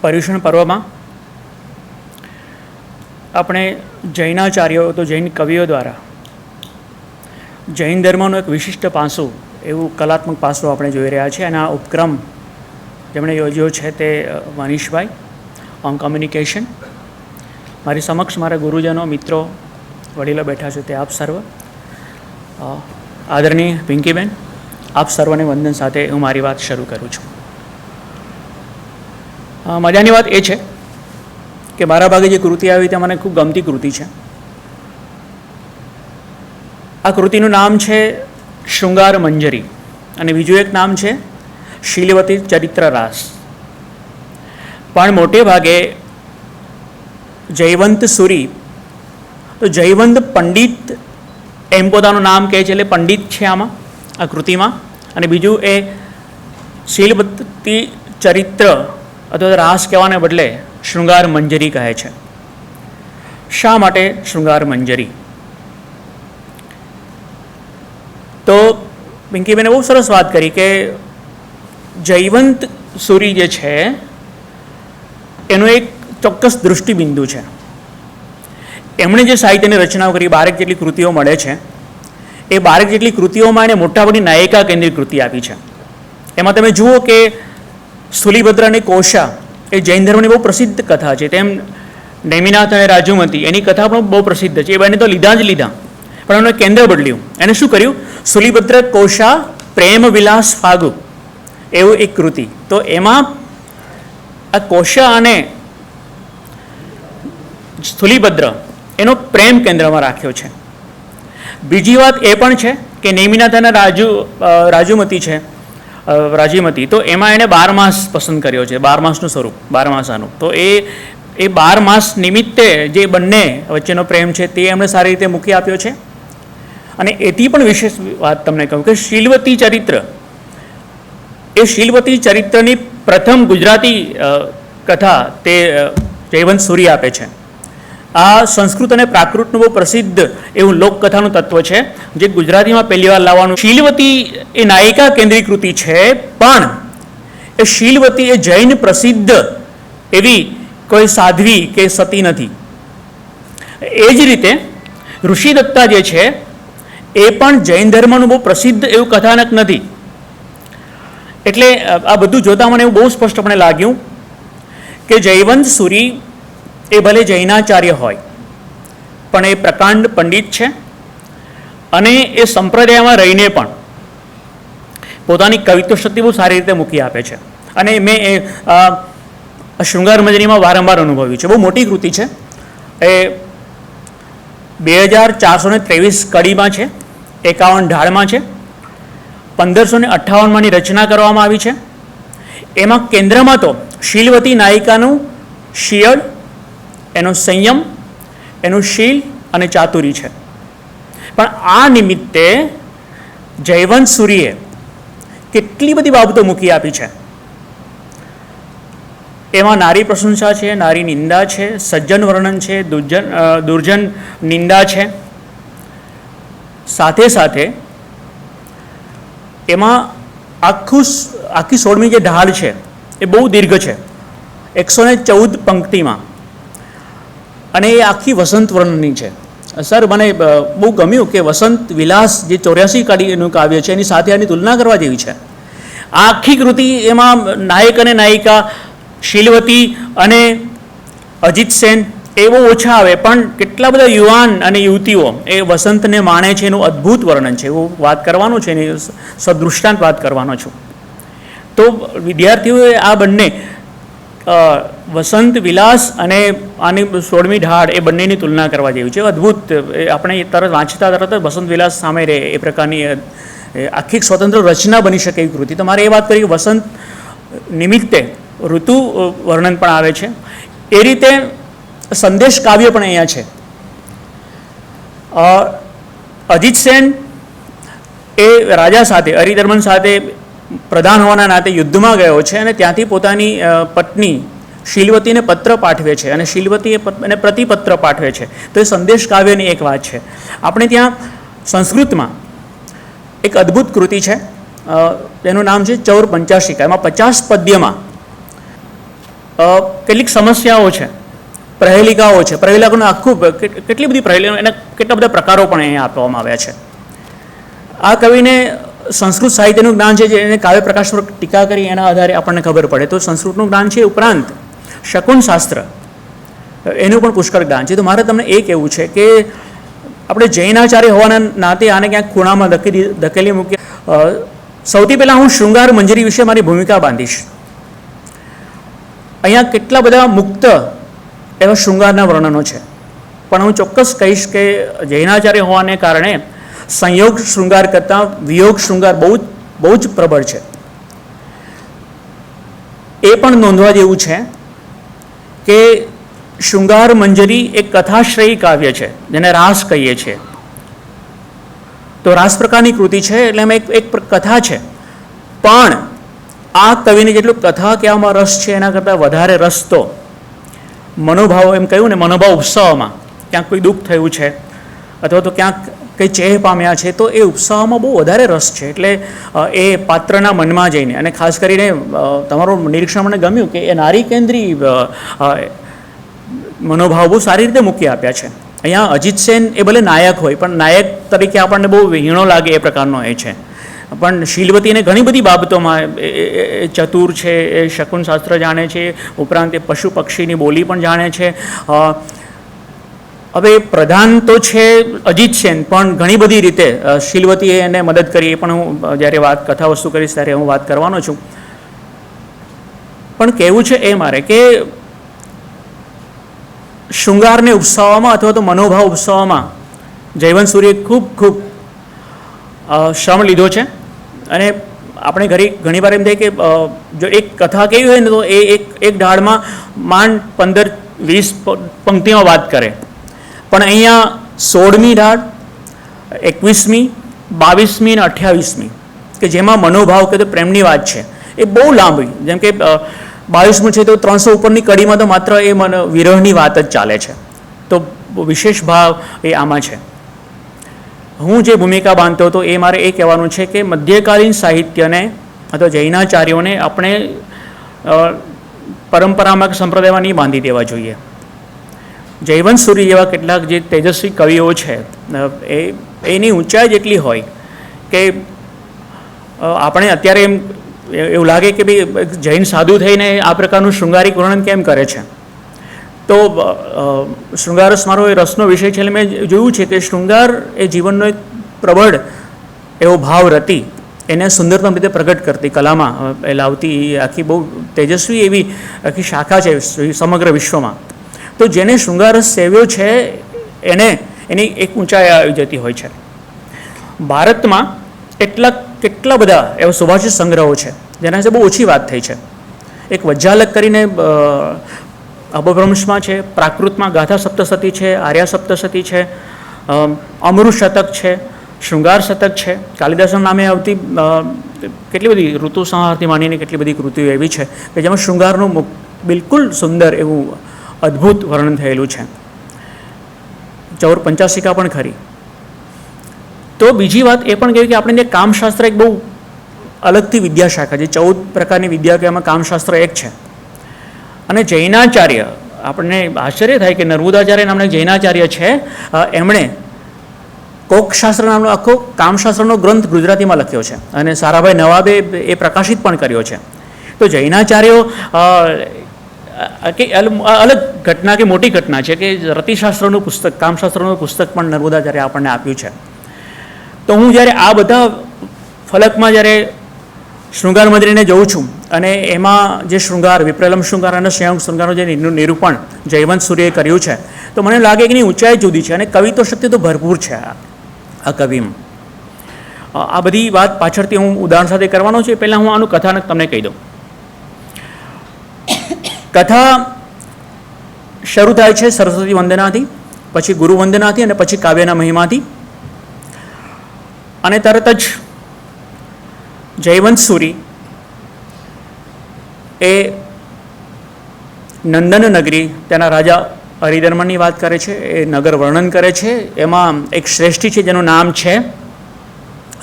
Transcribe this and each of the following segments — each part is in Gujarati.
પર્યુષણ પર્વમાં આપણે જૈનાચાર્યો તો જૈન કવિઓ દ્વારા જૈન ધર્મનું એક વિશિષ્ટ પાસું એવું કલાત્મક પાસું આપણે જોઈ રહ્યા છીએ અને આ ઉપક્રમ જેમણે યોજ્યો છે તે મનીષભાઈ ઓન કોમ્યુનિકેશન. મારી સમક્ષ મારા ગુરુજનો, મિત્રો, વડીલો બેઠા છે તે આપ સર્વ. આદરણીય પિંકીબેન, આપ સર્વને વંદન સાથે હું મારી વાત શરૂ કરું છું. મજાની વાત એ છે કે મારા ભાગે જે કૃતિ આવી તે મને ખૂબ ગમતી કૃતિ છે. આ કૃતિનું નામ છે શૃંગાર મંજરી અને બીજું એક નામ છે શીલવતી ચરિત્ર રાસ. પણ મોટે ભાગે જયવંત સુરી, તો જયવંત પંડિત એમ પોતાનું નામ કહે છે, એટલે પંડિત છે આમાં આ કૃતિમાં. અને બીજું એ શીલવતી ચરિત્ર અથવા રાસ કહેવાને બદલે શૃંગાર મંજરી કહે છે. શા માટે શૃંગાર મંજરી? તો પિંકીબેને બહુ સરસ વાત કરી કે જયવંત સુરી જે છે એનું એક ચોક્કસ દૃષ્ટિબિંદુ છે. એમણે જે સાહિત્યની રચનાઓ કરી, 12 જેટલી કૃતિઓ મળે છે, એ 12 જેટલી કૃતિઓમાં એને મોટાભાગની નાયિકા કેન્દ્રિત કૃતિ આપી છે. એમાં તમે જુઓ કે સ્થુલીભદ્ર અને કોશા એ જૈન ધર્મની બહુ પ્રસિદ્ધ કથા છે. તેમ નેમિનાથ અને રાજુમતી એની કથા પણ બહુ પ્રસિદ્ધ છે. એ બંને તો લીધા જ લીધા, પણ એનું કેન્દ્ર બદલ્યું. એને શું કર્યું? સ્થુલીભદ્ર કોશા પ્રેમ વિલાસ ફાગુ એવું એક કૃતિ. તો એમાં આ કોશા અને સ્થુલીભદ્ર એનો પ્રેમ કેન્દ્રમાં રાખ્યો છે. બીજી વાત એ પણ છે કે નેમિનાથ અને રાજુમતી છે, રાજીમતી, તો એમાં એણે 12 માસ પસંદ કર્યો છે, 12 માસનું સ્વરૂપ, 12 માસાનું. તો એ 12 માસ નિમિત્તે જે બંને વચ્ચેનો પ્રેમ છે તે એમણે સારી રીતે મૂકી આપ્યો છે. અને એથી પણ વિશેષ વાત તમને કહું કે શીલવતી ચરિત્ર, એ શીલવતી ચરિત્રની પ્રથમ ગુજરાતી કથા તે જયવંત સુરી આપે છે. આ સંસ્કૃત અને પ્રાકૃતનું બહુ પ્રસિદ્ધ એવું લોકકથાનું તત્વ છે જે ગુજરાતીમાં પહેલી વાર લાવવાનું. શીલવતી એ નાયિકા કેન્દ્રિત કૃતિ છે, પણ એ શીલવતી એ જૈન પ્રસિદ્ધ એવી કોઈ સાધ્વી કે સતી નથી. એ જ રીતે ઋષિદત્તા જે છે એ પણ જૈન ધર્મનું બહુ પ્રસિદ્ધ એવું કથાનક નથી. એટલે આ બધું જોતા મને એવું બહુ સ્પષ્ટપણે લાગ્યું કે જયવંત સુરી એ ભલે જૈનાચાર્ય હોય પણ એ પ્રકાંડ પંડિત છે અને એ સંપ્રદાયમાં રહીને પણ પોતાની કવિત્વ શક્તિ બહુ સારી રીતે મૂકી આપે છે. અને મેં એ શૃંગાર મંજરીમાં વારંવાર અનુભવ્યું છે. બહુ મોટી કૃતિ છે. એ 2423 કડીમાં છે, 51 ઢાળમાં છે, 1558માંની રચના કરવામાં આવી છે. એમાં કેન્દ્રમાં તો શીલવતી નાયિકાનું શિયળ, એનો સંયમ, એનું શીલ અને ચાતુરી છે. પણ આ નિમિત્તે જયવંત સુરીએ કેટલી બધી બાબતો મૂકી આપી છે. એમાં નારી પ્રશંસા છે, નારી નિંદા છે, સજ્જન વર્ણન છે, દુર્જન નિંદા છે. સાથે સાથે એમાં આખી 16મી જે ઢાળ છે એ બહુ દીર્ઘ છે, 114 પંક્તિમાં, અને એ આખી વસંત વર્ણનની છે. સર, મને બહુ ગમ્યું કે વસંત વિલાસ જે 84 કડીનું કાવ્ય છે એની સાથે આની તુલના કરવા જેવી છે. આ આખી કૃતિ એમાં નાયક અને નાયિકા શીલવતી અને અજીત સેન એ બહુ ઓછા આવે, પણ કેટલા બધા યુવાન અને યુવતીઓ એ વસંતને માણે છે. એનું અદ્ભુત વર્ણન છે. એવું વાત કરવાનું છે, એની સદૃષ્ટાંત વાત કરવાનો છું. તો વિદ્યાર્થીઓએ આ બંને વસંત વિલાસ અને આની 16મી ઢાળ એ બંનેની તુલના કરવા જેવી છે. અદ્ભુત. આપણે તરત વાંચતા તરત જ વસંત વિલાસ સામે રહે એ પ્રકારની આખી સ્વતંત્ર રચના બની શકે એવી કૃતિ. તો મારે એ વાત કરી કે વસંત નિમિત્તે ઋતુ વર્ણન પણ આવે છે. એ રીતે સંદેશ કાવ્ય પણ અહીંયા છે. અજીત સેન એ રાજા સાથે, હરિધર્મન સાથે પ્રધાન હોવાના નાતે યુદ્ધમાં ગયો છે અને ત્યાંથી પોતાની પત્ની શીલવતીને પત્ર પાઠવે છે અને શીલવતી એને પ્રતિપત્ર પાઠવે છે. તો એ સંદેશ કાવ્યની એક વાત છે. આપણે ત્યાં સંસ્કૃતમાં એક અદ્ભુત કૃતિ છે, એનું નામ છે ચૌર પંચાશિકા. એમાં 50 પદ્યમાં કેટલીક સમસ્યાઓ છે, પ્રહેલિકાઓ છે. પ્રહેલિકાનું આખું કેટલી બધી પ્રહેલિકા, એના કેટલા બધા પ્રકારો પણ અહીંયા આપવામાં આવ્યા છે. આ કવિને સંસ્કૃત સાહિત્યનું જ્ઞાન છે, જે એને કાવ્ય પ્રકાશ પર ટીકા કરી એના આધારે આપણને ખબર પડે તો સંસ્કૃતનું જ્ઞાન છે. ઉપરાંત શકુન શાસ્ત્ર એનું પણ પુષ્કળ જ્ઞાન છે. તો મારે તમને એ કહેવું છે કે આપણે જૈનાચાર્ય હોવાના નાતે આને ક્યાંક ખૂણામાં ધકેલી મૂકીએ. સૌથી પહેલાં હું શૃંગાર મંજરી વિશે મારી ભૂમિકા બાંધીશ. અહીંયા કેટલા બધા મુક્ત એવા શૃંગારના વર્ણનો છે, પણ હું ચોક્કસ કહીશ કે જૈનાચાર્ય હોવાને કારણે સંયોગ શૃંગાર કરતાં વિયોગ શૃંગાર બહુ જ પ્રબળ છે. એ પણ નોંધવા જેવું છે કે શૃંગાર મંજરી એક કથાશ્રયી કાવ્ય છે, જેને રાસ કહીએ છીએ. તો રાસ પ્રકારની કૃતિ છે, એટલે એમાં એક કથા છે. પણ આ કવિને જેટલું કથા કહેવામાં રસ છે, એના કરતાં વધારે રસ તો મનોભાવ, એમ કહ્યું ને, મનોભાવ ઉપસાવવામાં, ક્યાંક કોઈ દુઃખ થયું છે અથવા તો ક્યાંક કંઈ ચેહ પામ્યા છે, તો એ ઉપસાવવામાં બહુ વધારે રસ છે. એટલે એ પાત્રના મનમાં જઈને, અને ખાસ કરીને તમારું નિરીક્ષણ મને ગમ્યું કે એ નારી કેન્દ્રી મનોભાવ બહુ સારી રીતે મૂકી આપ્યા છે. અહીંયા અજીત સેન એ ભલે નાયક હોય, પણ નાયક તરીકે આપણને બહુ હીણો લાગે એ પ્રકારનો એ છે. પણ શીલવતીને ઘણી બધી બાબતોમાં એ ચતુર છે, એ શકુન શાસ્ત્ર જાણે છે, ઉપરાંત એ પશુ પક્ષીની બોલી પણ જાણે છે. હવે પ્રધાન તો છે અજીત સેન, પણ ઘણી બધી રીતે શીલવતીએ એને મદદ કરી. એ પણ હું જ્યારે કથા વસ્તુ કરીશ ત્યારે હું વાત કરવાનો છું. પણ કહેવું છે એ મારે કે શૃંગારને ઉપસાવવામાં અથવા તો મનોભાવ ઉપસાવવામાં જયવંત સૂર્યે ખૂબ શ્રમ લીધો છે. અને આપણે ઘણી વાર એમ થાય કે જો એક કથા કેવી હોય ને તો એ એક ઢાળમાં માંડ 15-20 પંક્તિમાં વાત કરે, પણ અહીંયા 16મી ઢાળ, 21મી, 22મી અને 28મી કે જેમાં મનોભાવ કે તો પ્રેમની વાત છે, એ બહુ લાંબી. જેમ કે 22મી છે તો 300 ઉપરની કડીમાં તો માત્ર એ વિરહની વાત જ ચાલે છે. તો વિશેષ ભાવ એ આમાં છે. હું જે ભૂમિકા બાંધતો હતો એ મારે એ કહેવાનું છે કે મધ્યકાલીન સાહિત્યને અથવા જૈનાચાર્યોને આપણે પરંપરામાં સંપ્રદાયમાં નહીં બાંધી દેવા જોઈએ. જયવંત સૂર્ય જેવા કેટલાક જે તેજસ્વી કવિઓ છે, એની ઊંચાઈ જેટલી હોય કે આપણે અત્યારે એવું લાગે કે ભાઈ જૈન સાધુ થઈને આ પ્રકારનું શૃંગારિક વર્ણન કેમ કરે છે. તો શૃંગારસ મારો એ રસનો વિષય છે. એટલે મેં જોયું છે કે શૃંગાર એ જીવનનો એક પ્રબળ એવો ભાવ રતિ એને સુંદરતમ રીતે પ્રગટ કરતી કલામાં એ લાવતી આખી બહુ તેજસ્વી એવી આખી શાખા છે સમગ્ર વિશ્વમાં. તો જેને શૃંગારસ સેવ્યો છે એની એક ઊંચાઈ આવી જતી હોય છે. ભારતમાં કેટલા બધા એવા સુભાષિત સંગ્રહો છે જેના વિશે બહુ ઓછી વાત થઈ છે. એક વજ્જાલક કરીને અપભ્રંશમાં છે, પ્રાકૃતમાં ગાથા સપ્તસતી છે, આર્યા સપ્તસતી છે, અમૃત શતક છે, શૃંગાર શતક છે, કાલિદાસના નામે આવતી કેટલી બધી ઋતુ સંહારથી માંડીને કેટલી બધી કૃતિઓ એવી છે કે જેમાં શૃંગારનું બિલકુલ સુંદર એવું અદ્ભુત વર્ણન થયેલું છે. ચૌર પંચાસિકા પણ ખરી. તો બીજી વાત એ પણ કહ્યું કે આપણે કામશાસ્ત્ર એક બહુ અલગથી વિદ્યાશાખા છે. 14 પ્રકારની વિદ્યા કે એમાં કામશાસ્ત્ર એક છે. અને જૈનાચાર્ય, આપણને આશ્ચર્ય થાય કે નર્મદાચાર્ય નામના જૈનાચાર્ય છે, એમણે કોકશાસ્ત્ર નામનો આખો કામશાસ્ત્રનો ગ્રંથ ગુજરાતીમાં લખ્યો છે અને સારાભાઈ નવાબે એ પ્રકાશિત પણ કર્યો છે. તો જૈનાચાર્યો કે અલગ ઘટના કે મોટી ઘટના છે કે રતિશાસ્ત્રનું પુસ્તક, કામશાસ્ત્રનું પુસ્તક પણ નર્મદાચાર્ય આપણને આપ્યું છે. તો હું જ્યારે આ બધા ફલકમાં જ્યારે શૃંગાર મંજરીને જોઉં છું અને એમાં જે શૃંગાર, વિપ્રલમ શૃંગાર અને સ્વયં શૃંગારનું જે નિરૂપણ જયવંત સૂર્યએ કર્યું છે, તો મને લાગે કે એની ઊંચાઈ જુદી છે અને કવિત્વ શક્તિ તો ભરપૂર છે આ કવિમાં. આ બધી વાત પાછળથી હું ઉદાહરણ સાથે કરવાનો છું. પહેલાં હું આનું કથાનક તમને કહી દઉં. કથા શરૂ થાય છે સરસ્વતી વંદનાથી, પછી ગુરુ વંદનાથી અને પછી કાવ્યના મહિમાથી. અને તરત જ જયવંત સૂરી એ નંદન નગરી, તેના રાજા હરિધર્મની વાત કરે છે, એ નગર વર્ણન કરે છે. એમાં એક શ્રેષ્ઠી છે જેનું નામ છે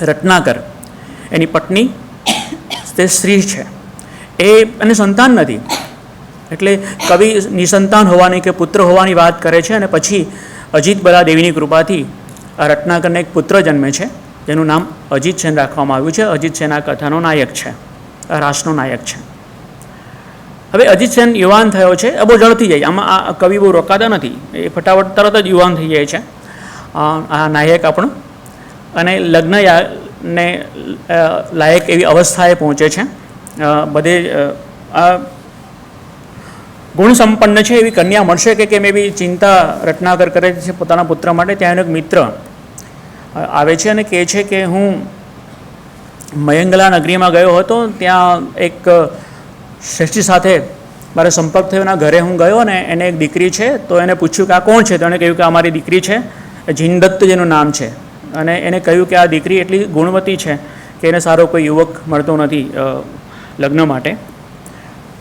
રત્નાકર. એની પત્ની તે સ્ત્રી છે, એ અને સંતાન નથી. એટલે કવિ નિસંતાન હોવાની કે પુત્ર હોવાની વાત કરે છે અને પછી અજીતબલા દેવીની કૃપાથી આ રત્નાકરને એક પુત્ર જન્મે છે જેનું નામ અજીતસેન રાખવામાં આવ્યું છે. અજીતસેન આ કથાનો નાયક છે, આ રાસનો નાયક છે. હવે અજીતસેન યુવાન થયો છે, બહુ ઝડપથી જાય, આમાં આ કવિ બહુ રોકાતા નથી, એ ફટાફટ તરત જ યુવાન થઈ જાય છે આ નાયક આપણો, અને લગ્નને લાયક એવી અવસ્થાએ પહોંચે છે. બધે આ ગુણ સંપન્ન છે એવી કન્યા મળશે કે કેમ એવી ચિંતા રત્નાકર કરે છે પોતાના પુત્ર માટે. ત્યાં એનો એક મિત્ર આવે છે અને કહે છે કે હું મયંગલા નગરીમાં ગયો હતો, ત્યાં એક શ્રેષ્ઠી સાથે મારો સંપર્ક થયો, એના ઘરે હું ગયો અને એને એક દીકરી છે, તો એને પૂછ્યું કે આ કોણ છે, તો એણે કહ્યું કે આ મારી દીકરી છે, જીનદત્ત જેનું નામ છે. અને એને કહ્યું કે આ દીકરી એટલી ગુણવતી છે કે એને સારો કોઈ યુવક મળતો નથી લગ્ન માટે.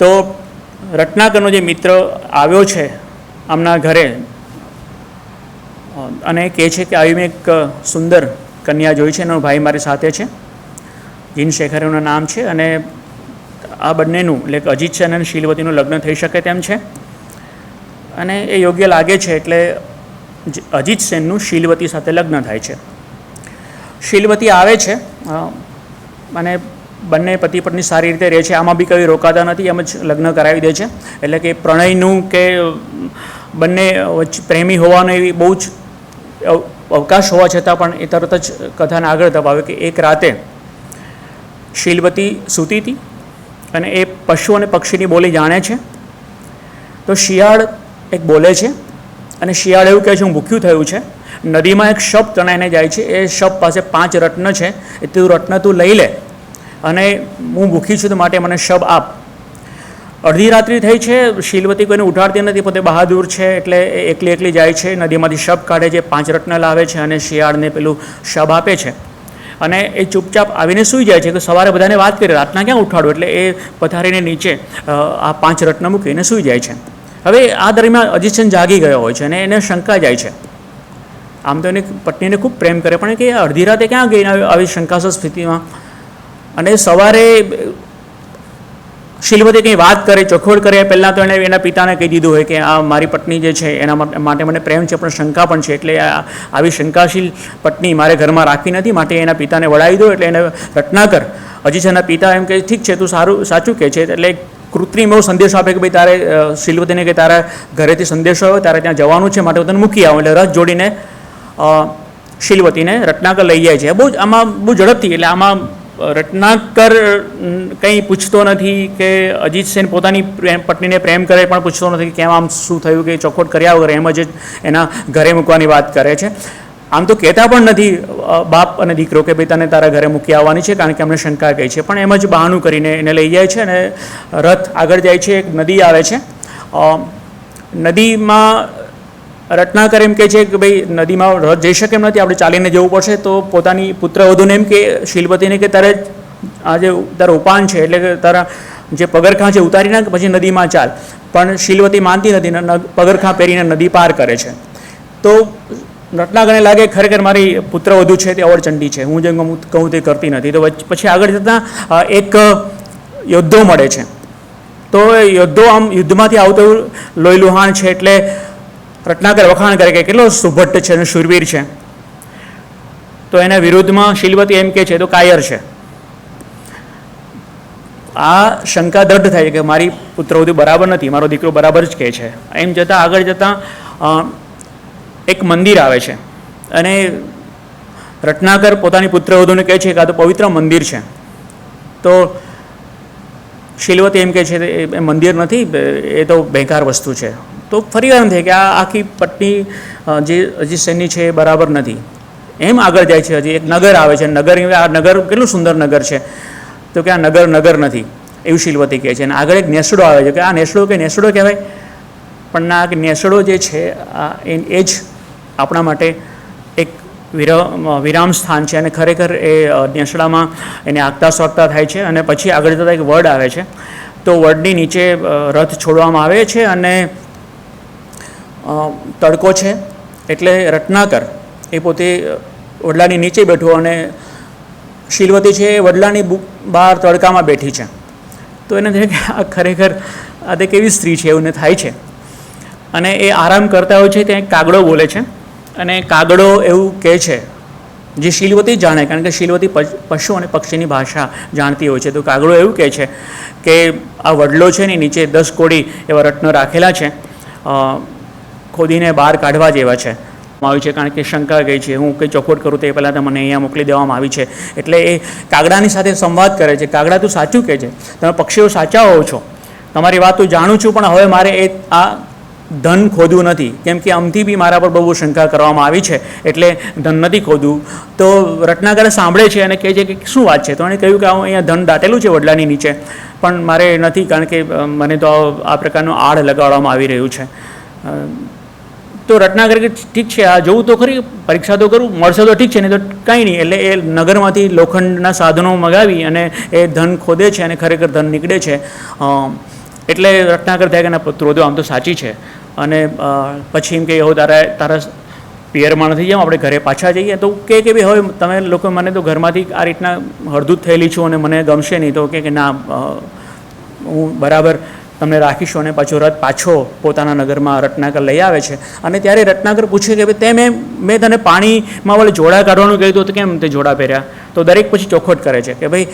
તો રત્નાકરનો જે મિત્ર આવ્યો છે આમના ઘરે અને કહે છે કે આવી મેં એક સુંદર કન્યા જોઈ છે, એનો ભાઈ મારી સાથે છે, જીનશેખર એનું નામ છે, અને આ બંનેનું એટલે કે અજીતસેન અને શીલવતીનું લગ્ન થઈ શકે તેમ છે અને એ યોગ્ય લાગે છે, એટલે અજીતસેનનું શીલવતી સાથે લગ્ન થાય છે. શીલવતી આવે છે અને બંને પતિ પત્ની સારી રીતે રહે છે, આમાં બી કંઈ રોકાતા નથી, એમ જ લગ્ન કરાવી દે છે. એટલે કે પ્રણયનું કે બંને પ્રેમી હોવાનો એવી બહુ જ અવકાશ હોવા છતાં પણ એ તરત જ કથાને આગળ ધપાવે કે એક રાતે શીલવતી સૂતી હતી અને એ પશુ અને પક્ષીની બોલી જાણે છે. તો શિયાળ એક બોલે છે અને શિયાળ એવું કહે છે હું ભૂખ્યું થયું છે. નદીમાં એક શબ તણાઈને જાય છે, એ શબ પાસે 5 રત્ન છે, એ તું રત્ન તું લઈ લે અને હું ભૂખી છું તો માટે મને શબ આપ. અડધી રાત્રિ થઈ છે, શીલવતી કોઈને ઉઠાડતી નથી, પોતે બહાદુર છે એટલે એકલી એકલી જાય છે, નદીમાંથી શબ કાઢે છે, 5 રત્ન લાવે છે અને શિયાળને પેલું શબ આપે છે અને એ ચૂપચાપ આવીને સૂઈ જાય છે કે સવારે બધાને વાત કરી રાતના ક્યાં ઉઠાડું, એટલે એ પથારીને નીચે આ 5 રત્ન મૂકીને સૂઈ જાય છે. હવે આ દરમિયાન અજીતસેન જાગી ગયો હોય છે અને એને શંકા જાય છે. આમ તો એની પત્નીને ખૂબ પ્રેમ કરે પણ કે અડધી રાતે ક્યાં ગઈ આવી શંકાસ્પદ સ્થિતિમાં. અને સવારે શીલવતી કંઈ વાત કરે, ચોખવટ કરે, પહેલાં તો એણે એના પિતાને કહી દીધું હોય કે આ મારી પત્ની જે છે એના માટે મને પ્રેમ છે પણ શંકા પણ છે, એટલે આવી શંકાશીલ પત્ની મારે ઘરમાં રાખવી નથી, માટે એના પિતાને વળાવી દો. એટલે એને રત્નાકર અજીતસેનના પિતા એમ કે ઠીક છે તું સાચું કહે છે. એટલે કૃત્રિમ એવો સંદેશો આપે કે ભાઈ તારે શીલવતીને કે તારા ઘરેથી સંદેશો આવ્યો, તારે ત્યાં જવાનું છે, માટે તને મૂકી આવો. એટલે રથ જોડીને શીલવતીને રત્નાકર લઈ જાય છે. આમાં બહુ ઝડપથી, એટલે આમાં રત્નાકર કંઈ પૂછતો નથી કે અજીતસેન પોતાની પત્નીને પ્રેમ કરે પણ પૂછતો નથી કે કેમ આમ શું થયું, કે ચોખવટ કર્યા વગર એમ જ એના ઘરે મૂકવાની વાત કરે છે. આમ તો કહેતા પણ નથી બાપ અને દીકરો કે ભાઈ તને તારા ઘરે મૂકી આવવાની છે કારણ કે અમને શંકા કહી છે, પણ એમ જ બહાનું કરીને એને લઈ જાય છે અને રથ આગળ જાય છે. એક નદી આવે છે, નદીમાં રત્નાકર એમ કહે છે કે ભાઈ નદીમાં રથ જઈ શકે એમ નથી, આપણે ચાલીને જવું પડશે. તો પોતાની પુત્રવધૂને એમ કે શીલવતીને કે તારે આ જે તારા ઉપાન છે એટલે કે તારા જે પગરખાં છે ઉતારી નાખ પછી નદીમાં ચાલ. પણ શીલવતી માનતી નથી, પગરખાં પહેરીને નદી પાર કરે છે. તો રત્નાકરને લાગે ખરેખર મારી પુત્રવધૂ છે તે અવળચંડી છે, હું જેમ કહું તે કરતી નથી. તો પછી આગળ જતાં એક યોદ્ધો મળે છે. તો યોદ્ધો આમ યુદ્ધમાંથી આવતો લોહીલુહાણ છે, એટલે રત્નાકર વખાણ કરે કે કેટલો સુભટ્ટ છે અને શૂરવીર છે. તો એના વિરુદ્ધમાં શીલવતી એમ કહે છે તો કાયર છે. આ શંકા દૃઢ થાય કે મારી પુત્રવધૂ બરાબર નથી, મારો દીકરો બરાબર જ કહે છે. એમ જતાં આગળ જતાં એક મંદિર આવે છે અને રત્નાકર પોતાની પુત્રવધૂને કહે છે કે આ તો પવિત્ર મંદિર છે. તો શીલવતી એમ કહે છે એ મંદિર નથી, એ તો બેકાર વસ્તુ છે. તો ફરી વાર એમ થાય કે આ આખી પત્ની જે અજીતસેનની છે એ બરાબર નથી. એમ આગળ જાય છે. હજી એક નગર આવે છે, આ નગર કેટલું સુંદર નગર છે. તો કે આ નગર નથી એવું શીલવતી કહે છે. અને આગળ એક નેસડો આવે છે કે આ નેસડો કહેવાય, પણ ના નેસડો જે છે એ જ આપણા માટે એક વિરામ સ્થાન છે. અને ખરેખર એ નેસડામાં એને આગતા સ્વાગતા થાય છે. અને પછી આગળ જતાં એક વડ આવે છે. તો વડની નીચે રથ છોડવામાં આવે છે અને તડકો છે એટલે રત્નાકર એ પોતે વડલાની નીચે બેઠો અને શીલવતી છે એ વડલાની બહાર તડકામાં બેઠી છે. તો એને થાય કે આ ખરેખર આ તે કેવી સ્ત્રી છે એવું થાય છે. અને એ આરામ કરતા હોય છે ત્યાં એક કાગડો બોલે છે અને કાગડો એવું કહે છે, જે શીલવતી જાણે, કારણ કે શીલવતી પશુ અને પક્ષીની ભાષા જાણતી હોય છે. તો કાગડો એવું કહે છે કે આ વડલો છે ને નીચે 10 કોડી એવા રત્નો રાખેલા છે, ખોદીને બહાર કાઢવા જેવા છે આવી છે, કારણ કે શંકા ગઈ છે, હું કંઈ ચોખવટ કરું તો એ પહેલાં તો મને અહીંયા મોકલી દેવામાં આવી છે. એટલે એ કાગડાની સાથે સંવાદ કરે છે. કાગડા તું સાચું કહે છે, તમે પક્ષીઓ સાચા હોવ છો, તમારી વાત તો જાણું છું, પણ હવે મારે એ આ ધન ખોદવું નથી, કેમ કે આમથી બી મારા પર બહુ શંકા કરવામાં આવી છે, એટલે ધન નથી ખોદવું. તો રત્નાકર સાંભળે છે અને કહે છે કે શું વાત છે. તો એણે કહ્યું કે હું અહીંયા ધન દાટેલું છે વડલાની નીચે, પણ મારે નથી, કારણ કે મને તો આ પ્રકારનું આડ લગાડવામાં આવી રહ્યું છે. તો રત્નાકર કે ઠીક છે, આ જોવું તો ખરી, પરીક્ષા તો કરું, મળશે તો ઠીક છે, નહીં તો કંઈ નહીં. એટલે એ નગરમાંથી લોખંડના સાધનો મગાવી અને એ ધન ખોદે છે અને ખરેખર ધન નીકળે છે. એટલે રત્નાકર થાય કે ના પુત્રો તો આમ તો સાચી છે. અને પછી એમ કે હવે તારા પિયરમાં નથી જાઉં, આપણે ઘરે પાછા જઈએ. તો કે ભાઈ હવે તમે લોકો મને તો ઘરમાંથી આ રીતના હળદૂત થયેલી છું અને મને ગમશે નહીં. તો કે ના, હું બરાબર તમને રાખીશું. અને પાછો પોતાના નગરમાં રત્નાકર લઈ આવે છે. અને ત્યારે રત્નાકર પૂછે કે ભાઈ મેં તને પાણીમાં વળે જોડા કાઢવાનું કહ્યું તો કેમ તે જોડા પહેર્યા. તો દરેક પછી ચોખવટ કરે છે કે ભાઈ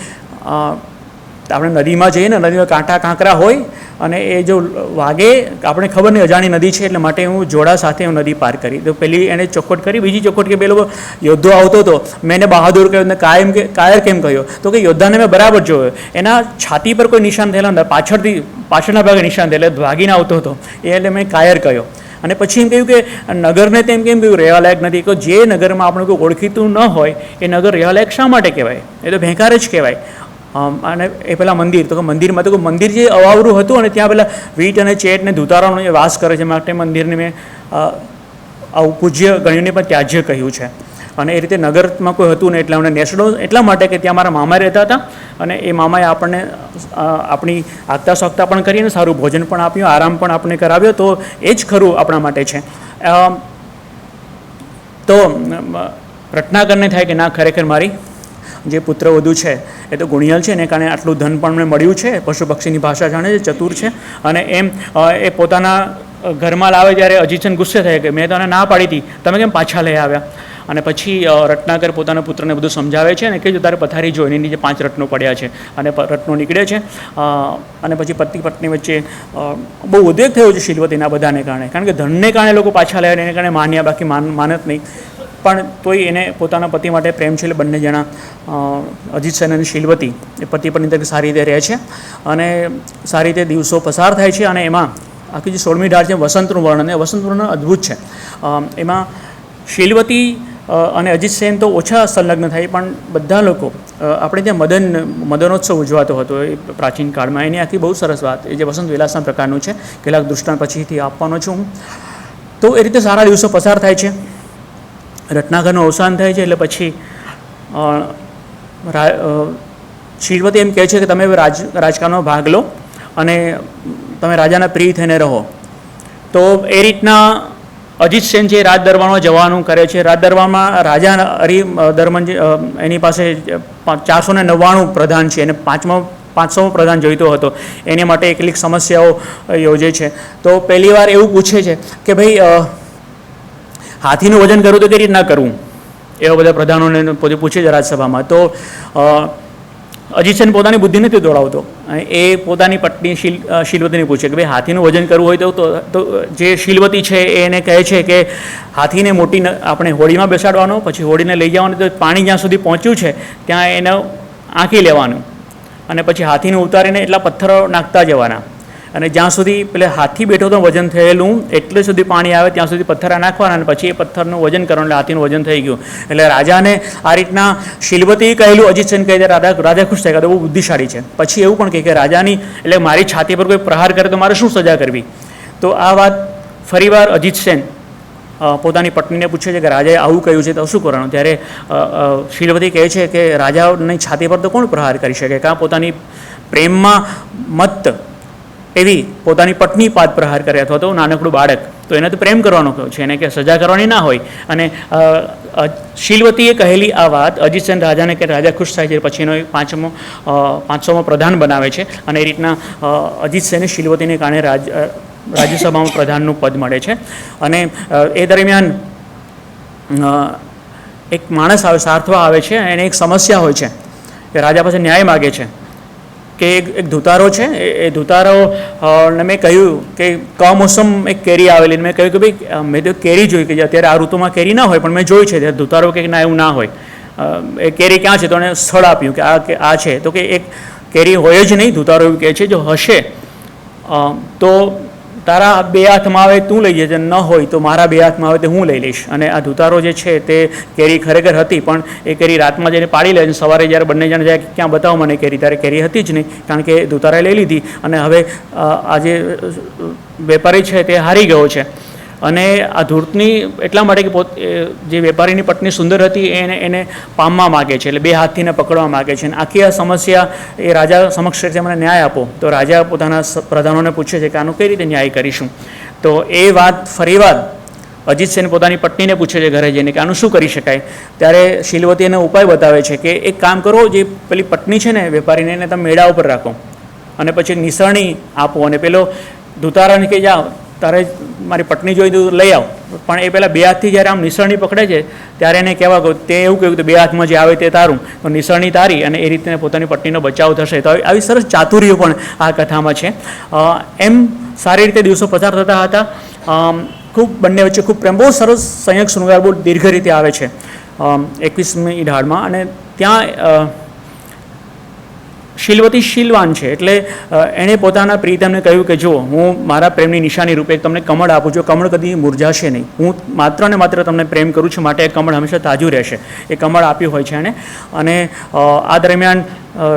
આપણે નદીમાં જઈએ ને, નદીમાં કાંટા કાંકરા હોય અને એ જો વાગે, આપણે ખબર નહીં અજાણી નદી છે, એટલે માટે હું જોડા સાથે હું નદી પાર કરી. તો પેલી એને ચોખવટ કરી. બીજી ચોખવટ કે બે લોકો યોદ્ધો આવતો હતો, મેં એને બહાદુર કહ્યું ને કાયર કેમ કહ્યો. તો કે યોદ્ધાને મેં બરાબર જોયો, એના છાતી પર કોઈ નિશાન થયેલા હતા, પાછળના ભાગે નિશાન થયેલા, ભાગીને આવતો હતો, એટલે મેં કાયર કહ્યો. અને પછી એમ કહ્યું કે નગરને તેમ કેમ કહ્યું રહેવા લાયક નથી. કે જે નગરમાં આપણે કોઈ ઓળખીતું ન હોય એ નગર રહેવા લાયક શા માટે કહેવાય, એ તો ભેંકાર જ કહેવાય. અને એ પેલા મંદિર, તો કે મંદિરમાં તો મંદિર જે અવાવરું હતું અને ત્યાં પેલા વીટ અને ચેટ ને ધુતારાનો એ વાસ કરે છે, માટે મંદિરને મેં આવું પૂજ્ય ગણ્યુંને પણ ત્યાજ્ય કહ્યું છે. અને એ રીતે નગરમાં કોઈ હતું ને એટલે અમને નેસડો એટલા માટે કે ત્યાં મારા મામા રહેતા હતા અને એ મામાએ આપણને આપણી આગતા સગતા પણ કરી અને સારું ભોજન પણ આપ્યું, આરામ પણ આપણે કરાવ્યો. તો એ જ ખરું આપણા માટે છે. તો રત્નાકરને થાય કે ના, ખરેખર મારી જે પુત્ર વધુ છે એ તો ગુણિયલ છે, એને કારણે આટલું ધન પણ મને મળ્યું છે, પશુ પક્ષીની ભાષા જાણે છે, ચતુર છે. અને એમ એ પોતાના ઘરમાં લાવે ત્યારે અજીતસન ગુસ્સે થાય કે મેં તને ના પાડી હતી, તમે કેમ પાછા લઈ આવ્યા. અને પછી રત્નાકર પોતાના પુત્રને બધું સમજાવે છે અને કે જો તારે પથારી જો, એની નીચે 5 રત્નો પડ્યા છે અને રત્નો નીકળે છે. અને પછી પતિ પત્ની વચ્ચે બહુ ઉદ્વેગ થયો છે શીલવતીના બધાને કારણે, કારણ કે ધનને કારણે લોકો પાછા લાવ્યા, એને કારણે માન્યા, બાકી માનત નહીં. પણ તોય એને પોતાના પતિ માટે પ્રેમ છે, એટલે બંને જણા અજીતસેન અને શીલવતી એ પતિ પત્ની તરીકે સારી રીતે રહે છે અને સારી રીતે દિવસો પસાર થાય છે. અને એમાં આખી જે 16મી ઢાળ છે વસંતનું વર્ણન, એ વસંત વર્ણન અદ્ભુત છે. એમાં શીલવતી અને અજીતસેન તો ઓછા સંલગ્ન થાય, પણ બધા લોકો આપણે ત્યાં મદનોત્સવ ઉજવાતો હતો એ પ્રાચીન કાળમાં, એની આખી બહુ સરસ વાત, એ જે વસંત વિલાસના પ્રકારનું છે, કેટલાક દૃષ્ટાંત પછીથી આપવાનો છું હું. તો એ રીતે સારા દિવસો પસાર થાય છે. રત્નાકરનું અવસાન થાય છે એટલે પછી શીલવતી એમ કહે છે કે તમે રાજકારણમાં ભાગ લો અને તમે રાજાના પ્રિય થઈને રહો. તો એ રીતના અજીતસેન છે રાજ દરબારમાં જવાનું કરે છે. રાજ દરબારમાં રાજા હરિધર્મન એની પાસે 499 પ્રધાન છે, અને 500મો પ્રધાન જોઈતો હતો. એને માટે કેટલીક સમસ્યાઓ યોજે છે. તો પહેલી વાર એવું પૂછે છે કે ભાઈ હાથીનું વજન કરવું તો કઈ રીતના કરવું, એવા બધા પ્રધાનોને પોતે પૂછે છે રાજસભામાં. તો અજીતસેન પોતાની બુદ્ધિ નથી દોડાવતો, એ પોતાની પત્ની શીલવતીને પૂછે કે ભાઈ હાથીનું વજન કરવું હોય તો જે શીલવતી છે એને કહે છે કે હાથીને મોટી આપણે હોડીમાં બેસાડવાનો, પછી હોડીને લઈ જવાનું, તો પાણી જ્યાં સુધી પહોંચ્યું છે ત્યાં એને આંકી લેવાનું અને પછી હાથીને ઉતારીને એટલા પથ્થરો નાખતા જવાના, અને જ્યાં સુધી પેલે હાથી બેઠો તો વજન થયેલું એટલે સુધી પાણી આવે ત્યાં સુધી પથ્થરા નાખવાના, અને પછી એ પથ્થરનું વજન કરવાનું, એટલે હાથીનું વજન થઈ ગયું. એટલે રાજાને આ રીતના શીલવતી કહેલું, અજીતસેન કહે છે, રાજા ખુશ થાય કે બહુ બુદ્ધિશાળી છે. પછી એવું પણ કહે કે રાજાની એટલે મારી છાતી પર કોઈ પ્રહાર કરે તો મારે શું સજા કરવી. તો આ વાત ફરીવાર અજીતસેન પોતાની પત્નીને પૂછે છે કે રાજાએ આવું કહ્યું છે તો શું કરવાનું. ત્યારે શીલવતી કહે છે કે રાજાની છાતી પર તો કોણ પ્રહાર કરી શકે, કાં પોતાની પ્રેમમાં મત્ત એવી પોતાની પત્ની પાદ પ્રહાર કરે અથવા તો નાનકડું બાળક તો એને તો પ્રેમ કરવાનો કહ્યો છે, એને કે સજા કરવાની ના હોય. અને શીલવતીએ કહેલી આ વાત અજીતસેન રાજાને કે રાજા ખુશ થાય છે. પછી એનો 500મો પ્રધાન બનાવે છે અને એ રીતના અજીતસેને શીલવતીને કારણે રાજ્યસભામાં પ્રધાનનું પદ મળે છે. અને એ દરમિયાન એક માણસ આવે, સાર્થવા આવે છે, એને એક સમસ્યા હોય છે કે રાજા પાસે ન્યાય માગે છે કે એક ધુતારો છે, એ ધુતારો ને મેં કહ્યું કે કમોસમ એક કેરી આવેલી. મેં કહ્યું કે ભાઈ મેં તો કેરી જોઈ કે અત્યારે આ ઋતુમાં કેરી ના હોય, પણ મેં જોઈ છે ત્યારે ધુતારો કે ના એવું ના હોય, એ કેરી ક્યાં છે? તો એને સ્થળ આપ્યું કે આ છે. તો કે એક કેરી હોય જ નહીં. ધુતારો એવું કહે છે જો હશે તો તારા 2 હાથમાં આવે તું લઈ જજે, ન હોય તો મારા 2 હાથમાં આવે તે હું લઈ લઈશ. અને આ ધુતારો જે છે તે કેરી ખરેખર હતી, પણ એ કેરી રાતમાં જઈને પાડી લે. સવારે જ્યારે બંને જણ જાય ક્યાં બતાવો મને કેરી, ત્યારે કેરી હતી જ નહીં, કારણ કે ધુતારાએ લઈ લીધી. અને હવે આ જે વેપારી છે તે હારી ગયો છે. અને આ ધૂર્તની એટલા માટે કે જે વેપારીની પત્ની સુંદર હતી એને પામવા માગે છે, એટલે 2 હાથથીને પકડવા માગે છે. અને આખી આ સમસ્યા એ રાજા સમક્ષ છે, મને ન્યાય આપો. તો રાજા પોતાના પ્રધાનોને પૂછે છે કે આનું કઈ રીતે ન્યાય કરીશું. તો એ વાત ફરીવાર અજીતસેન પોતાની પત્નીને પૂછે છે ઘરે જઈને કે આનું શું કરી શકાય. ત્યારે શીલવતી એને ઉપાય બતાવે છે કે એક કામ કરો, જે પેલી પત્ની છે ને વેપારીને, એને તમે મેળા ઉપર રાખો અને પછી નિસરણી આપો. અને પેલો ધુતારાને કહી જાઓ તારે મારી પત્ની જોઈ તો લઈ આવ, પણ એ પહેલાં 2 હાથથી જ્યારે આમ નિસરણી પકડે છે ત્યારે એને કહેવા કહું, તે એવું કહ્યું કે 2 હાથમાં જે આવે તે તારું, તો નિસરણી તારી, અને એ રીતે પોતાની પત્નીનો બચાવ થશે. તો આવી સરસ ચાતુર્ય પણ આ કથામાં છે. એમ સારી રીતે દિવસો પસાર થતા હતા. ખૂબ બંને વચ્ચે ખૂબ પ્રેમ, બહુ સરસ સંયોગ શૃંગાર બહુ દીર્ઘ રીતે આવે છે 21મી ઢાળમાં. અને ત્યાં શીલવતી શીલવાન છે, એટલે એણે પોતાના પ્રિયતમને કહ્યું કે જો હું મારા પ્રેમની નિશાની રૂપે તમને કમળ આપું છું, કમળ કદી મુરઝાશે નહીં, હું માત્ર ને માત્ર તમને પ્રેમ કરું છું, માટે એ કમળ હંમેશા તાજું રહેશે. એ કમળ આપ્યું હોય છે એણે. અને આ દરમિયાન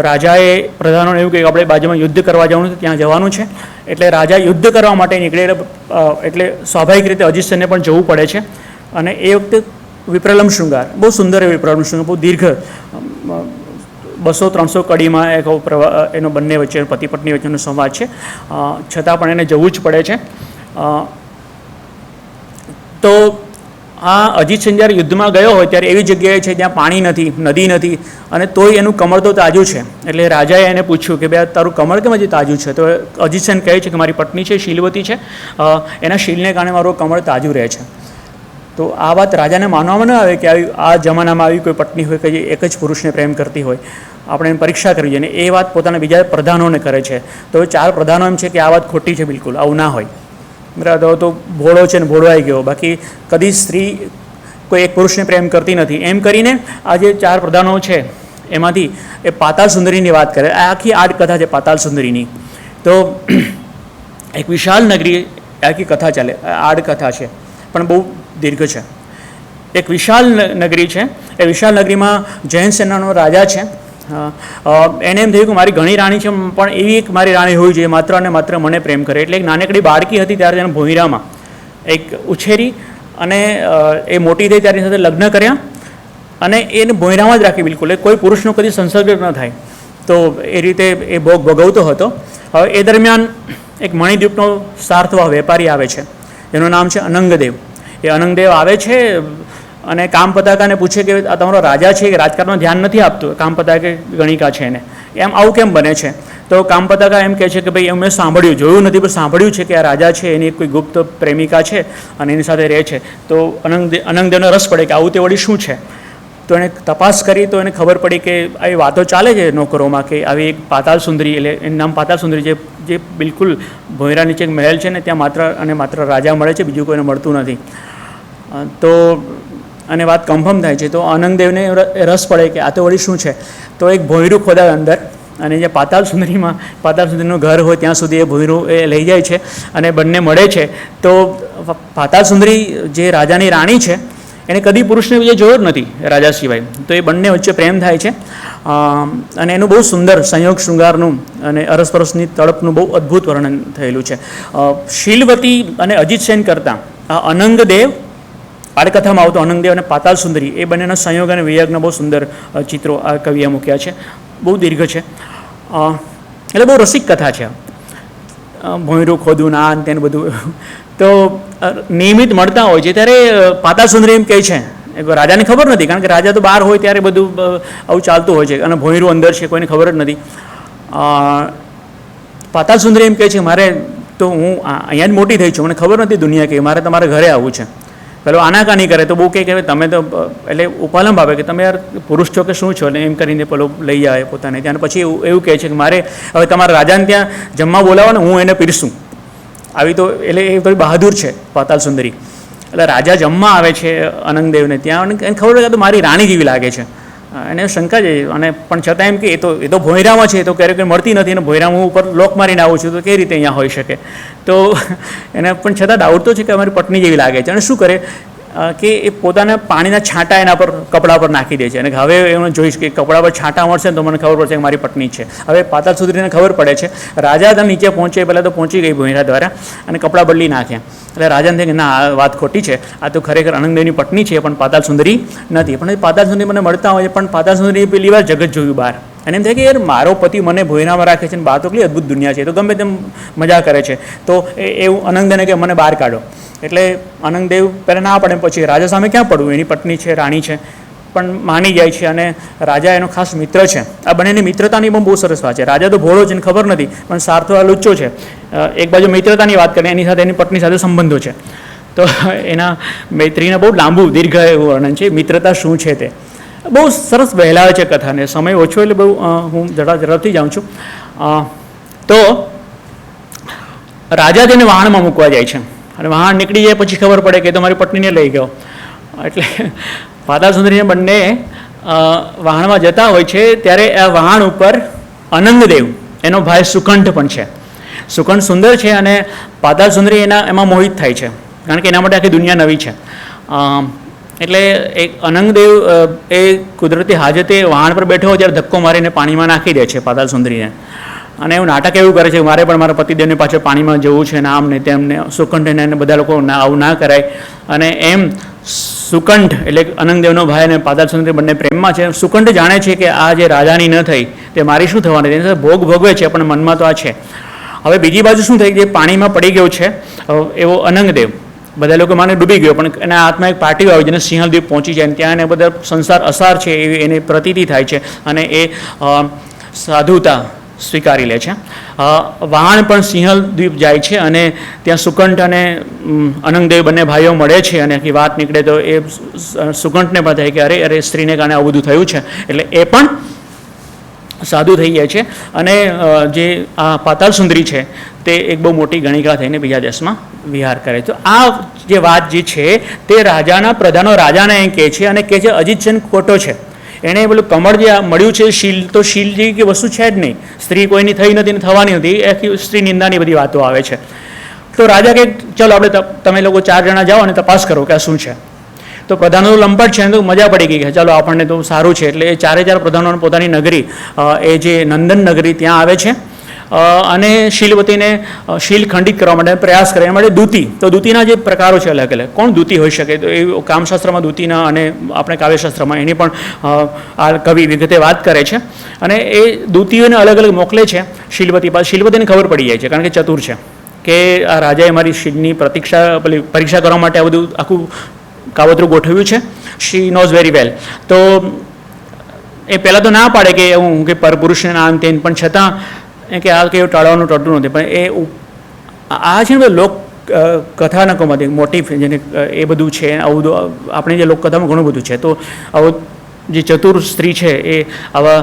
રાજાએ પ્રધાનોને એવું કહ્યું કે આપણે બાજુમાં યુદ્ધ કરવા જવાનું છે, ત્યાં જવાનું છે. એટલે રાજા યુદ્ધ કરવા માટે નીકળે, એટલે સ્વાભાવિક રીતે અજીતસેનને પણ જવું પડે છે. અને એ વખતે વિપ્રલમ શૃંગાર, બહુ સુંદર એ વિપ્રલમ શૃંગાર, બહુ દીર્ઘ 200-300 કડીમાં એક એનો બંને વચ્ચે પતિ પત્ની વચ્ચેનો સંવાદ છે. છતાં પણ એને જવું જ પડે છે. તો આ અજીતસેન જ્યારે યુદ્ધમાં ગયો હોય ત્યારે એવી જગ્યાએ છે જ્યાં પાણી નથી, નદી નથી, અને તોય એનું કમળ તો તાજું છે. એટલે રાજાએ એને પૂછ્યું કે ભાઈ તારું કમળ કેમ હજી તાજું છે? તો અજીતસેન કહે છે કે મારી પત્ની છે શીલવતી છે, એના શીલને કારણે મારું કમળ તાજું રહે છે. તો આ વાત રાજાને માનવામાં ન આવે કે આ જમાનામાં આવી કોઈ પત્ની હોય કે જે એક જ પુરુષને પ્રેમ કરતી હોય, આપણે એની પરીક્ષા કરવી જોઈએ. અને એ વાત પોતાના બીજા પ્રધાનોને કરે છે. તો 4 પ્રધાનો એમ છે કે આ વાત ખોટી છે, બિલકુલ આવું ના હોય. બરાબર, તો ભોળો છે ને ભોળવાઈ ગયો, બાકી કદી સ્ત્રી કોઈ એક પુરુષને પ્રેમ કરતી નથી. એમ કરીને આ જે 4 પ્રધાનો છે એમાંથી એ પાતાળ સુંદરીની વાત કરે. આ આખી આડકથા છે પાતાળ સુંદરીની. તો એક વિશાળ નગરી આખી કથા ચાલે, આડકથા છે પણ બહુ દીર્ઘ છે. એક વિશાળ નગરી છે. એ વિશાળ નગરીમાં જૈન સેનાનો રાજા છે. એને એમ થયું કે મારી ઘણી રાણી છે, પણ એવી એક મારી રાણી હોવી જોઈએ માત્ર અને માત્ર મને પ્રેમ કરે. એટલે એક નાનકડી બાળકી હતી ત્યારે તેને ભોંયરામાં એક ઉછેરી, અને એ મોટી થઈ ત્યારે સાથે લગ્ન કર્યા, અને એને ભોંયરામાં જ રાખી, બિલકુલ કોઈ પુરુષનો કદી સંસર્ગ ન થાય. તો એ રીતે એ ભોગ ભોગવતો હતો. હવે એ દરમિયાન એક મણિદ્વીપનો સાર્થવા વેપારી આવે છે, એનું નામ છે અનંગદેવ. એ અનંગદેવ આવે છે અને કામપતાકાને પૂછે કે આ તમારો રાજા છે કે રાજકારણમાં ધ્યાન નથી આપતો. કામપતાકે ગણિકા છે એને, એમ આવું કેમ બને છે? તો કામપતાકા એમ કહે છે કે ભાઈ મેં સાંભળ્યું, જોયું નથી પણ સાંભળ્યું છે કે આ રાજા છે એની કોઈ ગુપ્ત પ્રેમિકા છે અને એની સાથે રહે છે. તો અનંગદેવને રસ પડે કે આવું તે વળી શું છે. તો એણે તપાસ કરી તો એને ખબર પડી કે આવી વાતો ચાલે છે નોકરોમાં કે આવી એક પાતાળ સુંદરી, એટલે એનું નામ પાતાળ સુંદરી, જે બિલકુલ ભોંયરા નીચે એક મહેલ છે ને ત્યાં માત્ર અને માત્ર રાજા મળે છે, બીજું કોઈને મળતું નથી. તો અને વાત કન્ફર્મ થાય છે. તો અનંગદેવને રસ પડે કે આ તો વળી શું છે. તો એક ભોંયરું ખોદાય અંદર, અને જે પાતાળ સુંદરીનું ઘર હોય ત્યાં સુધી એ ભોંયરું એ લઈ જાય છે અને બંને મળે છે. તો પાતાળ સુંદરી જે રાજાની રાણી છે એને કદી પુરુષને બીજે જોયો જ નથી રાજા સિવાય. તો એ બંને વચ્ચે પ્રેમ થાય છે, અને એનું બહુ સુંદર સંયોગ શૃંગારનું અને અરસપરસની તડપનું બહુ અદ્ભુત વર્ણન થયેલું છે. શીલવતી અને અજીતસેન કરતાં આ અનંગદેવ, આડકથામાં આવતો અનંગદેવ અને પાતાળ સુંદરી, એ બંનેના સંયોગ અને વિયોગના બહુ સુંદર ચિત્રો આ કવિએ મૂક્યા છે. બહુ દીર્ઘ છે, એટલે બહુ રસિક કથા છે. ભોંયરું ખોદવું ના ને તેને બધું. તો નિયમિત મળતા હોય છે ત્યારે પાતાળ સુંદરી એમ કહે છે, રાજાને ખબર નથી, કારણ કે રાજા તો બહાર હોય ત્યારે બધું આવું ચાલતું હોય છે અને ભોંયરું અંદર છે કોઈને ખબર જ નથી. પાતાળ સુંદરી એમ કહે છે, મારે તો હું અહીંયા જ મોટી થઈ છું, મને ખબર નથી દુનિયા કે મારે તમારા ઘરે આવવું છે. પેલો આનાકાની કરે તો બહુ કહે કે તમે તો એટલે ઉપાલંબ આવે કે તમે યાર પુરુષ છો કે શું છો, ને એમ કરીને પેલો લઈ આવે પોતાને ત્યાં. પછી એવું કહે છે કે મારે હવે તમારા રાજાને ત્યાં જમવા બોલાવો ને હું એને પીરસું. આવી તો એટલે એ થોડી બહાદુર છે પાતાળ સુંદરી. એટલે રાજા જમવા આવે છે અનંગદેવને ત્યાં, એને ખબર કે તો મારી રાણી જેવી લાગે છે. એને શંકા છે, અને પણ છતાં એમ કે એ તો ભોંયરામાં છે, તો ક્યારેક મળતી નથી, અને ભોંયરામાં ઉપર લોક મારીને આવું છું તો કઈ રીતે અહીંયા હોઈ શકે. તો એને પણ છતાં ડાઉટ તો છે કે અમારી પત્ની જેવી લાગે છે. અને શું કરે કે એ પોતાના પાણીના છાંટા એના પર કપડા પર નાખી દે છે, અને હવે એમને જોઈશ કે કપડા પર છાંટા મળશે ને તો મને ખબર પડશે કે મારી પત્ની છે. હવે પાતાળ સુંદરીને ખબર પડે છે, રાજા તો નીચે પહોંચે પહેલાં તો પહોંચી ગઈ ભોંયરા દ્વારા, અને કપડાં બદલી નાખ્યા. એટલે રાજાને થાય કે ના, આ વાત ખોટી છે, આ તો ખરેખર અનંગદેવની પત્ની છે, પણ પાતાળ સુંદરી નથી. પણ પાતાળ સુંદરી મને મળતા હોય, પણ પાતાળ સુંદરી પહેલી વાર જગત જોયું બહાર, અને એમ થાય કે યાર મારો પતિ મને ભોંયરામાં રાખે છે, અને બહાર તો કેટલી અદ્ભુત દુનિયા છે, તો ગમે તેમ મજા કરે છે. તો એવું અનંગદેવને કે મને બહાર કાઢો. એટલે અનંગદેવ પહેલાં ના પડે, પછી રાજા સામે ક્યાં પડવું, એની પત્ની છે, રાણી છે, પણ માની જાય છે. અને રાજા એનો ખાસ મિત્ર છે. આ બંનેની મિત્રતાની પણ બહુ સરસ વાત છે. રાજા તો ભોળો છે, એને ખબર નથી, પણ સાર્થો આ લુચ્ચો છે. એક બાજુ મિત્રતાની વાત કરે, એની સાથે એની પત્ની સાથે સંબંધો છે. તો એના મૈત્રીને બહુ લાંબુ દીર્ઘ એવું વર્ણન છે, મિત્રતા શું છે તે બહુ સરસ વહેલાવે છે કથાને. સમય ઓછો એટલે બહુ હું ઝડપથી જાઉં છું. તો રાજા તેને વહાણમાં મૂકવા જાય છે, અને વહાણ નીકળી જાય પછી ખબર પડે કે તમારી પત્નીને લઈ ગયો. એટલે પાતાળ સુંદરીને બંને વહાણમાં જતા હોય છે, ત્યારે આ વહાણ ઉપર અનંગદેવ એનો ભાઈ સુકંઠ પણ છે. સુકંઠ સુંદર છે, અને પાતાળ સુંદરી એમાં મોહિત થાય છે, કારણ કે એના માટે આખી દુનિયા નવી છે. એટલે એક અનંગદેવ એ કુદરતી હાજતે વહાણ પર બેઠો હોય ત્યારે ધક્કો મારીને પાણીમાં નાખી દે છે પાતાળ સુંદરીને. અને એવું નાટક એવું કરે છે, મારે પણ મારા પતિદેવને પાછળ પાણીમાં જવું છે, ને આમ ને તેમ ને. સુકંઠને એને બધા લોકો આવું ના કરાય. અને એમ સુકંઠ એટલે અનંગદેવનો ભાઈ અને પાતાળ સુંદરી બંને પ્રેમમાં છે. સુકંઠ જાણે છે કે આ જે રાજાની ન થઈ તે મારી શું થવાની, તેની સાથે ભોગ ભોગવે છે, પણ મનમાં તો આ છે. હવે બીજી બાજુ શું થઈ, જે પાણીમાં પડી ગયો છે એવો અનંગદેવ, બધા લોકો માને ડૂબી ગયો, પણ એના હાથમાં એક પાટિયું આવી જેને સિંહલદ્વીપ પહોંચી જાય, ત્યાં એને બધા સંસાર અસાર છે એવી એની પ્રતીતિ થાય છે, અને એ સાધુતા સ્વીકારી લે છે. વહાણ પણ સિંહલદ્વીપ જાય છે, અને ત્યાં સુકંઠ અને અનંગદેવ બંને ભાઈઓ મળે છે, અને આખી વાત નીકળે તો એ સુકંઠને પણ થાય કે અરે સ્ત્રીને કારણે આવું બધું થયું છે. એટલે એ પણ સાધુ થઈ જાય છે. અને જે આ પાતાળ સુંદરી છે તે એક બહુ મોટી ગણિકા થઈને બીજા દેશમાં વિહાર કરે. તો આ જે વાત જે છે તે રાજાના પ્રધાનો રાજાને એમ કહે છે, અને કહે છે અજીતસેન ખોટો છે. એણે પેલું કમળ જે મળ્યું છે શીલ, તો શીલ જેવી કે વસ્તુ છે જ નહીં, સ્ત્રી કોઈની થઈ નથી ને થવાની નથી, એ સ્ત્રી નિંદાની બધી વાતો આવે છે. તો રાજા કહે ચલો આપણે તમે લોકો 4 જણા જાઓ અને તપાસ કરો કે આ શું છે. તો પ્રધાનો લંપટ છે, તો મજા પડી ગઈ કે ચાલો આપણને તો સારું છે. એટલે એ 4 પ્રધાનો પોતાની નગરી એ જે નંદન નગરી ત્યાં આવે છે, અને શીલવતીને શીલ ખંડિત કરવા માટે પ્રયાસ કરે. એના માટે દૂતી, તો દૂતીના જે પ્રકારો છે અલગ અલગ, કોણ દૂતી હોઈ શકે, તો એ કામશાસ્ત્રમાં દૂતીના અને આપણે કાવ્યશાસ્ત્રમાં એની પણ આ કવિ વિગતે વાત કરે છે. અને એ દૂતીઓને અલગ અલગ મોકલે છે શીલવતી પાસે. શીલવતીને ખબર પડી જાય છે, કારણ કે ચતુર છે, કે આ રાજાએ મારી શીલની પરીક્ષા કરવા માટે આ બધું આખું કાવતરું ગોઠવ્યું છે. શી નોઝ વેરી વેલ. તો એ પહેલાં તો ના પાડે કે હું કે પરપુરુષને આમ તેમ, પણ છતાં કે આ કેવું ટાળવાનું ટળતું નથી. પણ આ છે ને લોક કથાનકોમાંથી મોટિવ જેને એ બધું છે, આવું બધું આપણે જે લોકકથામાં ઘણું બધું છે. તો આવું જે ચતુર સ્ત્રી છે એ આવા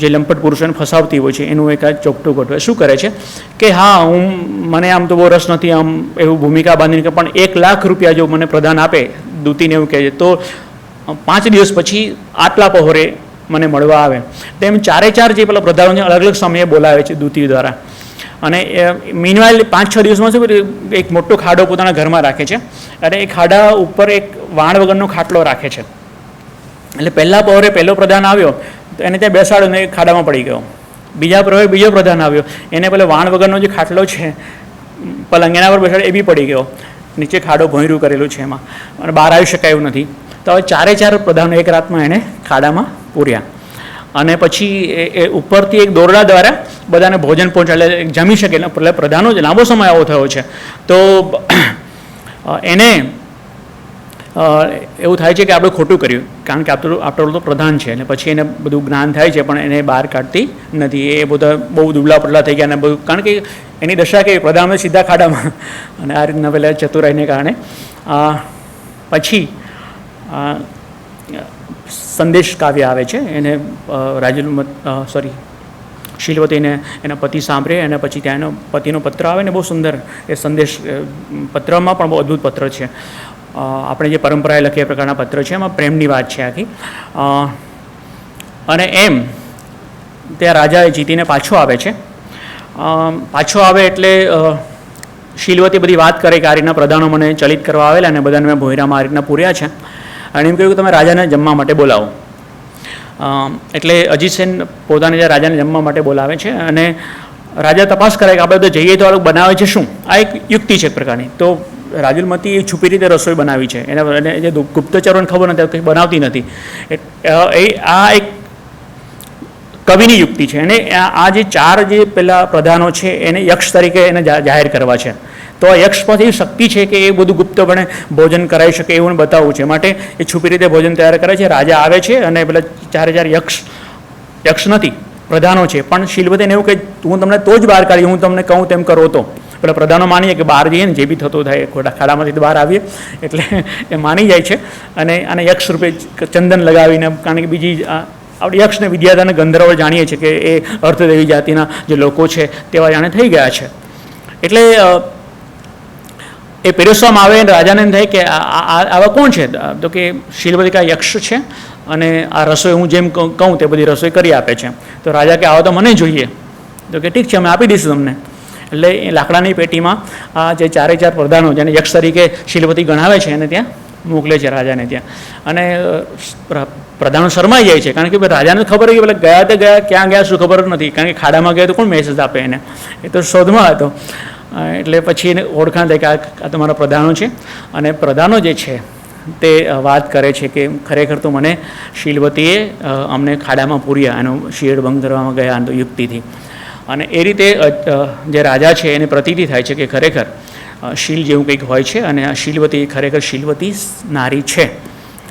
જે લંપટ પુરુષોને ફસાવતી હોય છે એનું એક ચોકટું ગોઠવે. શું કરે છે કે હા મને આમ તો બહુ રસ નથી આમ એવું ભૂમિકા બાંધીને કે, પણ 1 લાખ રૂપિયા જો મને પ્રદાન આપે, દૂતીને એવું કહે છે, તો 5 દિવસ પછી આટલા પહોરે મને મળવા આવે. તેમ 4 જે પેલા પ્રધાનોને અલગ અલગ સમયે બોલાવે છે દૂતી દ્વારા. અને મીનવાઇલ 5-6 દિવસમાં શું એક મોટો ખાડો પોતાના ઘરમાં રાખે છે, અને એ ખાડા ઉપર એક વાણ વગરનો ખાટલો રાખે છે. એટલે પહેલા પહોરે પહેલો પ્રધાન આવ્યો તો એને ત્યાં બેસાડ્યો ને એ ખાડામાં પડી ગયો. બીજા પ્રહરે બીજો પ્રધાન આવ્યો, એને પેલો વાણ વગરનો જે ખાટલો છે પલંગ એના પર બેસાડ્યો, એ બી પડી ગયો. નીચે ખાડો ભોંયરું કરેલું છે એમાં, અને બહાર આવી શકાય એવું નથી. તો હવે 4 પ્રધાનો એક રાતમાં એને ખાડામાં પૂર્યા. અને પછી એ ઉપરથી એક દોરડા દ્વારા બધાને ભોજન પહોંચાડે, જમી શકે. એટલે પ્રધાનો લાંબો સમય આવો થયો છે. તો એને એવું થાય છે કે આપણે ખોટું કર્યું, કારણ કે આપણો તો પ્રધાન છે અને પછી એને બધું જ્ઞાન થાય છે પણ એને બહાર કાઢતી નથી. એ બધા બહુ દુબળા પતલા થઈ ગયા અને બધું, કારણ કે એની દશા કે પ્રધાન સીધા ખાડામાં, અને આ રીતના પેલા ચતુરાઈને કારણે પછી સંદેશ કાવ્ય આવે છે. એને શીલવતીને એના પતિ સાંભળે અને પછી ત્યાં એનો પતિનો પત્ર આવે ને, બહુ સુંદર એ સંદેશ. પત્રમાં પણ બહુ અદ્ભુત પત્ર છે. આપણે જે પરંપરાએ લખીએ પ્રકારના પત્ર છે, એમાં પ્રેમની વાત છે આખી. અને એમ ત્યાં રાજા એ જીતીને પાછો આવે છે. પાછો આવે એટલે શીલવતી બધી વાત કરે કે આ રીતના પ્રધાનો મને ચલિત કરવા આવેલા અને બધાને મેં ભોયરામાં આ રીતના પૂર્યા છે. અને એમ કહ્યું કે તમે રાજાને જમવા માટે બોલાવો. એટલે અજીત સેન પોતાને જ્યાં રાજાને જમવા માટે બોલાવે છે અને રાજા તપાસ કરે કે આપણે બધા જઈએ તો આ લોકો બનાવે છે શું. આ એક યુક્તિ છે એક પ્રકારની. તો રાજુલમતી એ છુપી રીતે રસોઈ બનાવી છે, એને જે ગુપ્તચરોને ખબર નથી, કંઈ બનાવતી નથી. આ એક કવિની યુક્તિ છે. અને આ જે 4 જે પેલા પ્રધાનો છે એને યક્ષ તરીકે એને જાહેર કરવા છે. તો આ યક્ષ પાસે એવી શક્તિ છે કે એ બધું ગુપ્તપણે ભોજન કરાવી શકે એવું બતાવવું છે. માટે એ છુપી રીતે ભોજન તૈયાર કરે છે. રાજા આવે છે અને પેલા 4 યક્ષ નથી, પ્રધાનો છે. પણ શીલવતીને એવું કે હું તમને તો જ બહાર કાઢી, હું તમને કહું તેમ કરો તો. પેલા પ્રધાનો માનીએ કે બહાર જઈએ ને જે બી થતું થાય, ખોટા ખાડામાંથી બહાર આવીએ, એટલે એ માની જાય છે. અને યક્ષ રૂપે ચંદન લગાવીને, કારણ કે બીજી આપણે યક્ષને વિદ્યાધર અને ગંધર્વ જાણીએ છીએ કે એ અર્ધદેવી જાતિના જે લોકો છે તેવા જાણે થઈ ગયા છે. એટલે એ પીરસવામાં આવે અને રાજાને એમ થાય કે આવા કોણ છે. તો કે શીલવતી કા યક્ષ છે અને આ રસોઈ હું જેમ કહું તે બધી રસોઈ કરી આપે છે. તો રાજા કે આવો તો મને જોઈએ. તો કે ઠીક છે, અમે આપી દઈશું તમને. એટલે એ લાકડાની પેટીમાં આ જે 4 પ્રધાનો જેને યક્ષ તરીકે શીલવતી ગણાવે છે એને ત્યાં મોકલે છે રાજાને ત્યાં. અને પ્રધાનો શરમાઈ જાય છે, કારણ કે રાજાને ખબર હોય કે પેલા ગયા તે ગયા, ક્યાં ગયા શું ખબર નથી, કારણ કે ખાડામાં ગયા તો કોણ મેસેજ આપે એને, એ તો શોધમાં હતો. એટલે પછી એને ઓળખાણ થાય કે આ તમારા પ્રધાનો છે. અને પ્રધાનો જે છે તે વાત કરે છે કે ખરેખર તો મને શીલવતીએ અમને ખાડામાં પૂર્યા, એનો શિરભંગ કરવામાં ગયા તો યુક્તિથી. અને એ રીતે જે રાજા છે એને પ્રતીતિ થાય છે કે ખરેખર શીલ જેવું કંઈક હોય છે અને આ શીલવતી ખરેખર શીલવતી નારી છે,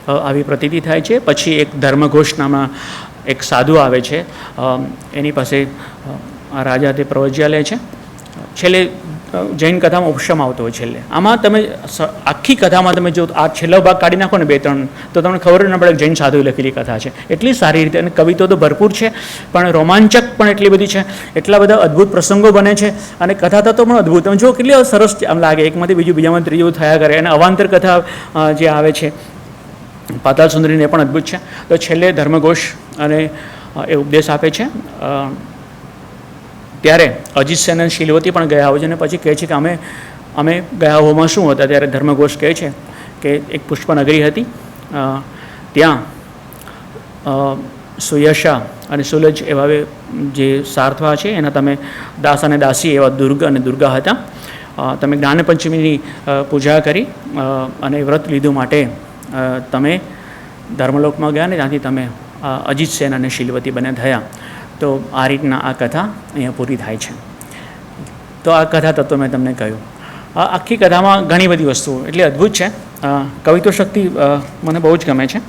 આવી પ્રતીતિ થાય છે. પછી એક ધર્મઘોષ નામના એક સાધુ આવે છે, એની પાસે રાજા તે પ્રવજ્યા લે છે. છેલ્લે જૈન કથામાં ઉપશમ આવતો હોય છેલ્લે. આમાં તમે આખી કથામાં તમે જો આ છેલ્લો ભાગ કાઢી નાખો ને 2-3, તો તમને ખબર ન પડે જૈન સાધુએ લખેલી કથા છે. એટલી સારી રીતે, અને કવિતો તો ભરપૂર છે, પણ રોમાંચક પણ એટલી બધી છે, એટલા બધા અદ્ભુત પ્રસંગો બને છે અને કથા તો પણ અદ્ભુત. તમે જો કેટલી સરસ આમ લાગે, એકમાંથી બીજું, બીજામાં ત્રીજું થયા કરે. અને અવાંતર કથા જે આવે છે પાતાળ સુંદરીને એ પણ અદ્ભુત છે. તો છેલ્લે ધર્મઘોષ અને એ ઉપદેશ આપે છે. ત્યારે અજીત સેન અને શીલવતી પણ ગયા હોય છે અને પછી કહે છે કે અમે ગયા હોવામાં શું હતા. ત્યારે ધર્મઘોષ કહે છે કે એક પુષ્પનગરી હતી, ત્યાં સુયશા અને સુલજ એવા જે સારથવા છે એના તમે દાસ અને દાસી એવા દુર્ગ અને દુર્ગા હતા. તમે જ્ઞાનપંચમીની પૂજા કરી અને વ્રત લીધું માટે તમે ધર્મલોકમાં ગયા ને ત્યાંથી તમે અજીત સેન અને શીલવતી બને થયા. તો આ રીતના આ કથા અહીંયા પૂરી થાય છે. તો આ કથા તત્વ મેં તમને કહ્યું. આખી કથામાં ઘણી બધી વસ્તુઓ એટલે અદ્ભુત છે. કવિત્વ શક્તિ મને બહુ જ ગમે છે.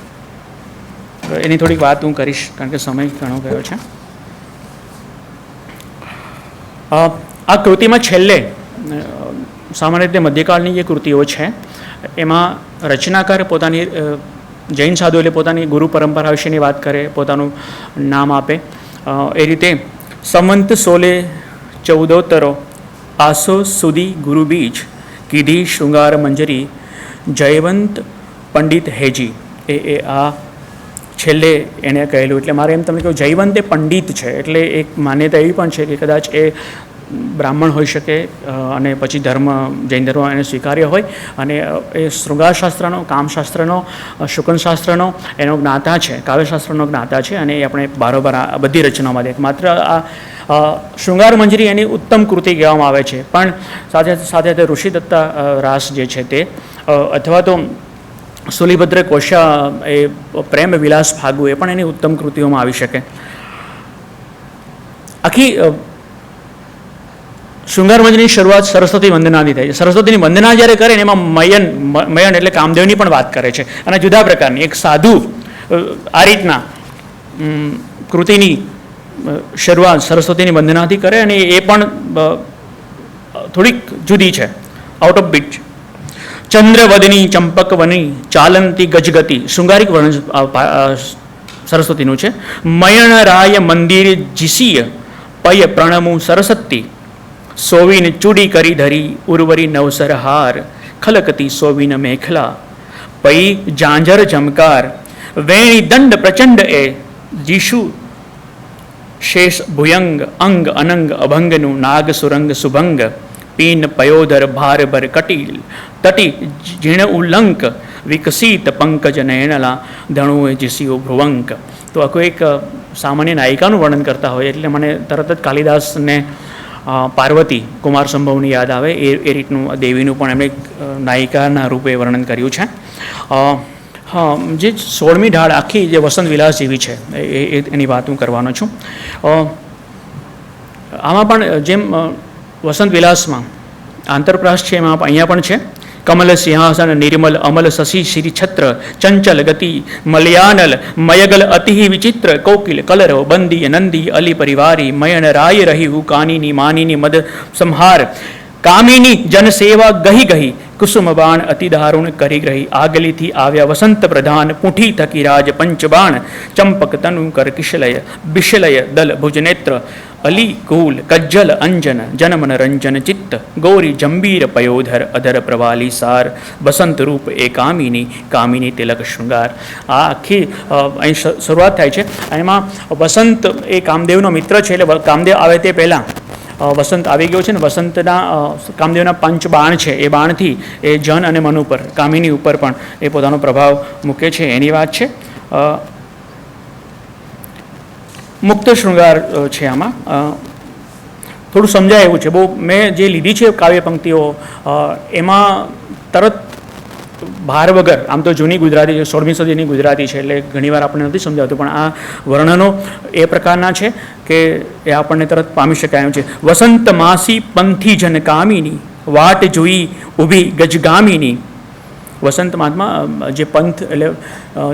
એની થોડીક વાત હું કરીશ, કારણ કે સમય ઘણો ગયો છે. આ કૃતિમાં છેલ્લે સામાન્ય રીતે મધ્યકાળની જે કૃતિઓ છે એમાં રચનાકાર પોતાની જૈન સાધુ એટલે પોતાની ગુરુ પરંપરા વિશેની વાત કરે, પોતાનું નામ આપે. એ રીતે સંવંત 1614 આસો સુધી ગુરુ બીજ કીધી શૃંગાર મંજરી જયવંત પંડિત હેજી. એ આ છેલ્લે એને કહેલું. એટલે મારે એમ તમને કહ્યું, જયવંત એ પંડિત છે, એટલે એક માન્યતા એવી પણ છે કે કદાચ એ બ્રાહ્મણ હોઈ શકે અને પછી જૈન ધર્મ એને સ્વીકાર્ય હોય. અને એ શૃંગારશાસ્ત્રનો, કામશાસ્ત્રનો, શુકનશાસ્ત્રનો એનો જ્ઞાતા છે, કાવ્યશાસ્ત્રનો જ્ઞાતા છે. અને એ આપણે બારોબાર બધી રચનામાં દે. માત્ર આ શૃંગાર મંજરી એની ઉત્તમ કૃતિ કહેવામાં આવે છે, પણ સાથે સાથે ઋષિદત્તા રાસ જે છે તે, અથવા તો સુલીભદ્ર કોશા એ પ્રેમ વિલાસ ફાગુ એ પણ એની ઉત્તમ કૃતિઓમાં આવી શકે. આખી શૃંગારમંજની શરૂઆત સરસ્વતી વંદનાથી થાય છે. સરસ્વતીની વંદના જ્યારે કરે ને એમાં મયન એટલે કામદેવની પણ વાત કરે છે, અને જુદા પ્રકારની એક સાધુ આ રીતના કૃતિની શરૂઆત સરસ્વતીની વંદનાથી કરે, અને એ પણ થોડીક જુદી છે, આઉટ ઓફ બીટ. ચંદ્રવદની ચંપકવની ચાલંતી ગજગતિ શૃંગારિક વર્ણન સરસ્વતીનું છે. મયણ રાય મંદિર જીસીય પય પ્રણમુ સરસ્વતી સોવીન ચૂડી કરી ધરી ઉર્વરી નવસર હાર ખલકતી સોવીન મેખલા પઈ ઝાંઝર ઝમકાર વેણી દંડ પ્રચંડ એ જીશુ શેષ ભુયંગ અંગ અનંગ અભંગનું નાગ સુરંગ સુભંગ પીન પયોધર ભારભર કટીલ તટી જીણ ઉલ્લંક વિકસિત પંકજ નયનલા ધણુએ જીસીઓ ભ્રુવંક. તો આ કોઈ એક સામાન્ય નાયિકાનું વર્ણન કરતા હોય એટલે મને તરત જ કાલિદાસને પાર્વતી કુમાર સંભવની યાદ આવે. એ રીતનું દેવીનું પણ એમણે નાયિકાના રૂપે વર્ણન કર્યું છે. હા, જે 16મી ઢાળ આખી જે વસંત વિલાસ જેવી છે એની વાત હું કરવાનો છું. આમાં પણ જેમ વસંત વિલાસમાં આંતરપ્રાસ છે, એમાં અહીંયા પણ છે. કમલ સિંહાસન નિર્મલ અમલ શશી શ્રી છત્ર ચંચલ ગતિ મલયાનલ મયગલ અતિ વિચિત્ર કોકિલ કલરવ બંદી નંદી અલી પરિવારી મયન રાય રહ્યું કાનીની માનીની મદ સંહાર કામિની જનસેવા ગહી ગહી કુસુમ બાણ અતિ દારૂણ કરી ગ્રહી આગલીથી આવ્યા વસંત પ્રધાન પૂઠી થકી રાજ પંચબાણ ચંપક તનુ કર કિશલય બિશલય દલ ભુજનેત્ર અલી કુલ કજ્જલ અંજન જનમન રંજન ચિત્ત ગૌરી જંબીર પયોધર અધર પ્રવાલી સાર બસંત રૂપ એ કામિની કામિની તિલક શૃંગાર. આ આખી અહીં શરૂઆત થાય છે. એમાં વસંત એ કામદેવનો મિત્ર છે, એટલે કામદેવ આવે તે પહેલાં વસંત આવી ગયો છે ને વસંતના કામદેવના પંચ બાણ છે, એ બાણથી એ જન અને મન ઉપર કામિની ઉપર પણ એ પોતાનો પ્રભાવ મૂકે છે, એની વાત છે. મુક્ત શૃંગાર છે. આમાં થોડું સમજાય એવું છે. બહુ મેં જે લીધી છે કાવ્ય પંક્તિઓ એમાં તરત ભાર વગર, આમ તો જૂની ગુજરાતી છે, 16મી સદીની ગુજરાતી છે એટલે ઘણીવાર આપણને નથી સમજાવતું, પણ આ વર્ણનો એ પ્રકારના છે કે એ આપણને તરત પામી શકાય એમ છે. વસંત માસી પંથી જન કામિની વાટ જોઈ ઊભી ગજગામિની. વસંત માસમાં જે પંથ એટલે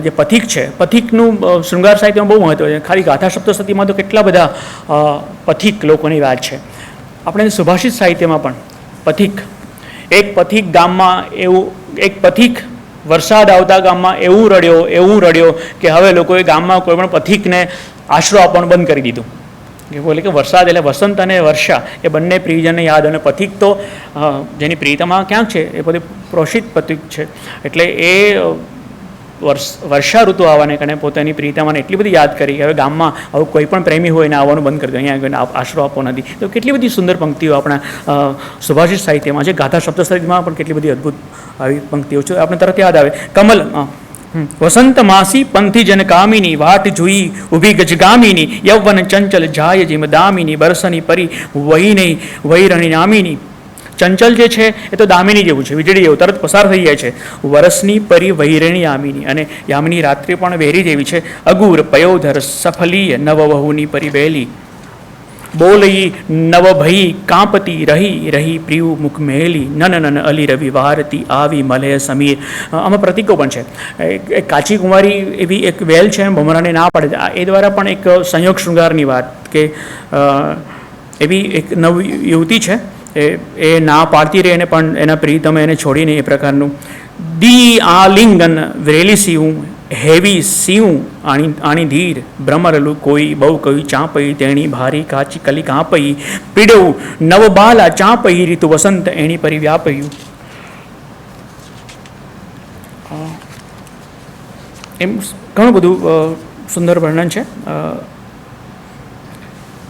જે પથિક છે, પથિકનું શૃંગાર સાહિત્યમાં બહુ મહત્વ છે. ખાલી ગાથા સપ્તશતીમાં તો કેટલા બધા પથિક લોકોની વાત છે. આપણે સુભાષિત સાહિત્યમાં પણ પથિક, એક પથિક ગામમાં એવું, એક પથિક વરસાદ આવતા ગામમાં એવું રડ્યો કે હવે લોકોએ ગામમાં કોઈ પણ પથિકને આશરો આપવાનું બંધ કરી દીધું. એટલે કે વરસાદ એટલે વસંત અને વર્ષા એ બંને પ્રિયજનને યાદ, અને પથિક તો જેની પ્રિયતમા ક્યાંક છે એ બધી પ્રોષિત પથિક છે. એટલે એ વર્ષા ઋતુ આવવાને કારણે પોતાની પ્રિયતમાને એટલી બધી યાદ કરી કે હવે ગામમાં આવું કોઈ પણ પ્રેમી હોય ને આવવાનું બંધ કરી દો, અહીંયા આશરો આપવો નથી. તો કેટલી બધી સુંદર પંક્તિઓ આપણા સુભાષિત સાહિત્યમાં છે. ગાથા સપ્તશતીમાં પણ કેટલી બધી અદ્ભુત આવી પંક્તિઓ છે, આપણે તરત યાદ આવે. કમલ વસંત માસી પંથી જન કામિની વાટ જોઈ ઊભી ગજગામિની યૌવન ચંચલ જાય જીમ દામિની બરસની પરી વહી નહીં વૈરણી નામિની. ચંચલ જે છે એ તો દામિની જેવું છે, વીજળી જેવું તરત પસાર થઈ જાય છે. વરસની પરી વૈરણી યામિની, અને યામિની રાત્રિ પણ વેરી જેવી છે. અગુર પયોધર સફલીય નવવહુની પરી વહેલી બોલઈ નવભઈ કાંપતી રહી રહી પ્રિયુ મુખ મેલી નન નન અલી રવિ વારતી આવી મલય સમીર. આમાં પ્રતિકો પણ છે. એક કાચી કુંવારી એવી એક વેલ છે, ભમરાને ના પાડે, એ દ્વારા પણ એક સંયોગ શૃંગારની વાત કે એવી એક નવ યુવતી છે, એ ના પાડતી રહે એને પણ એના પ્રિયતમે એને છોડીને એ પ્રકારનું. દી આલિંગન વેલી સીવું હેવી સીવું આણી ધીર ભ્રમરલું કોઈ બહુ કહ્યું ચાંપઈ તેણી ભારી કાચી કલી કાંપઈ પીડવું નવબાલા ચાંપઈ રીતુ વસંત એણી પરી વ્યાપયું. એમ ઘણું બધું સુંદર વર્ણન છે.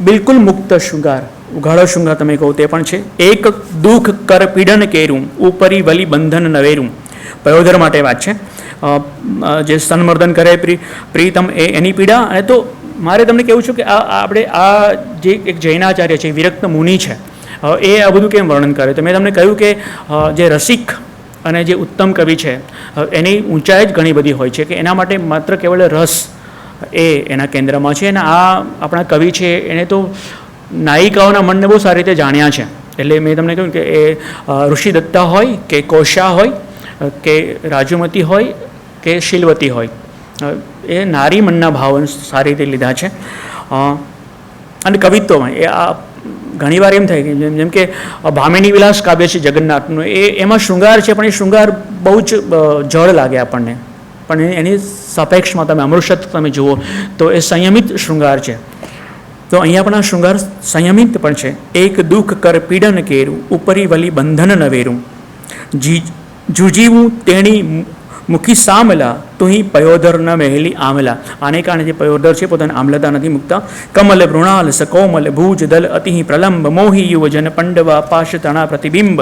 બિલકુલ મુક્ત શૃંગાર, ઉઘાડો શૃંગાર તમે કહો તે પણ છે. એક દુઃખ કર પીડન કેરું ઉપરી વલી બંધન નવેરું. પયોધર માટે વાત છે. જે સન્મર્દન કરે પ્રીતમ એની પીડા. અને તો મારે તમને કહેવું છું કે આપણે આ જે એક જૈનાચાર્ય છે, વિરક્ત મુનિ છે, એ આ બધું કેમ વર્ણન કરે. તો મેં તમને કહ્યું કે જે રસિક અને જે ઉત્તમ કવિ છે એની ઊંચાઈ જ ઘણી બધી હોય છે કે એના માટે માત્ર કેવળ રસ એ એના કેન્દ્રમાં છે. અને આ આપણા કવિ છે એને તો નાયિકાઓના મનને બહુ સારી રીતે જાણ્યા છે. એટલે મેં તમને કહ્યું કે એ ઋષિદત્તા હોય કે કોશા હોય કે રાજુમતી હોય કે શીલવતી હોય, એ નારી મનના ભાવ સારી રીતે લીધા છે. અને કવિત્વમાં એ આ ઘણીવાર એમ થાય કે જેમ કે ભામિની વિલાસ કાવ્ય છે જગન્નાથનું, એમાં શૃંગાર છે પણ એ શૃંગાર બહુ જ જળ લાગે આપણને, પણ એની સાપેક્ષમાં તમે અમૃષત તમે જુઓ તો એ સંયમિત શૃંગાર છે. તો અહીંયા પણ આ શૃંગાર સંયમિત પણ છે. એક દુઃખ કર પીડન કેરું, ઉપરી વલી બંધન ન વેરું, જુજીવું તેણી મુખી સામલા, તુહી પયોધર ન મહેલી આમલા. આને કારણે જે પયોધર છે પોતાને આમલતા નથી મૂકતા. કમલ મૃણાલ સકોમલ ભુજ દલ અતિ પ્રલંબ, મોહી યુવજન પંડવા પાશ તણા પ્રતિબિંબ,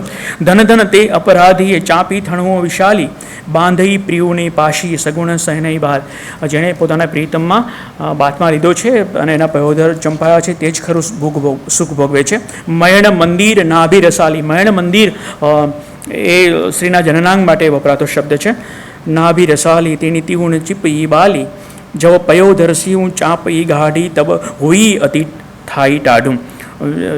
ધન ધન તે અપરાધીએ ચાપી થણવો વિશાલી, બાંધઈ પ્રિયુને પાશી સગુણ સહનઈ બહાર. જેણે પોતાના પ્રીતમમાં બાથમાં લીધો છે અને એના પયોધર ચંપાયા છે તે જ ખરું સુખ ભોગવે છે. મયણ મંદિર નાભી રસાલી, મયણ મંદિર એ શ્રીના જનનાંગ માટે વપરાતો શબ્દ છે. નાભી રસાલી તેની તીઉણ ચીપઈ બાલી, જવ પયોધર સિંહ ચાપઈ ગાઢી તબ હોઈ અતિ થાઈ ટાઢું.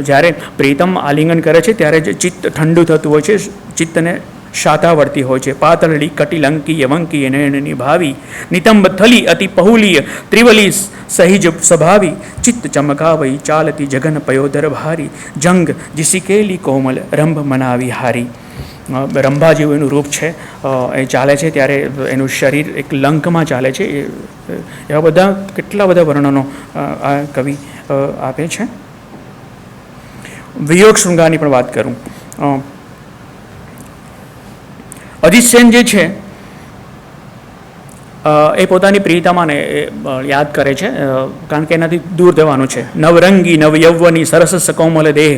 જ્યારે પ્રીતમ આલિંગન કરે છે ત્યારે જે ચિત્ત ઠંડુ થતું હોય છે, ચિત્તને શાતા વળતી હોય છે. પાતળડી કટિલંકી યવંકી નયનની ભાવી, નિતંબ થલી અતિ પહુલીય ત્રિવલી સહિજ સ્વભાવી, ચિત્ત ચમકાવઈ ચાલતી જગન પયોધર ભારી, જંગ જીસિકેલી કોમલ રંભ મનાવી હારી. રંભા જેવું એનું રૂપ છે, એ ચાલે છે ત્યારે એનું શરીર એક લંકમાં ચાલે છે. એવા બધા કેટલા બધા વર્ણનો આ કવિ આપે છે. વિયોગ શૃંગારની પણ વાત કરું. અજીત સેન જે છે એ પોતાની પ્રિયતમાને યાદ કરે છે, કારણ કે એનાથી દૂર જવાનું છે. નવરંગી નવ યૌવની સરસ સકોમલ દેહ,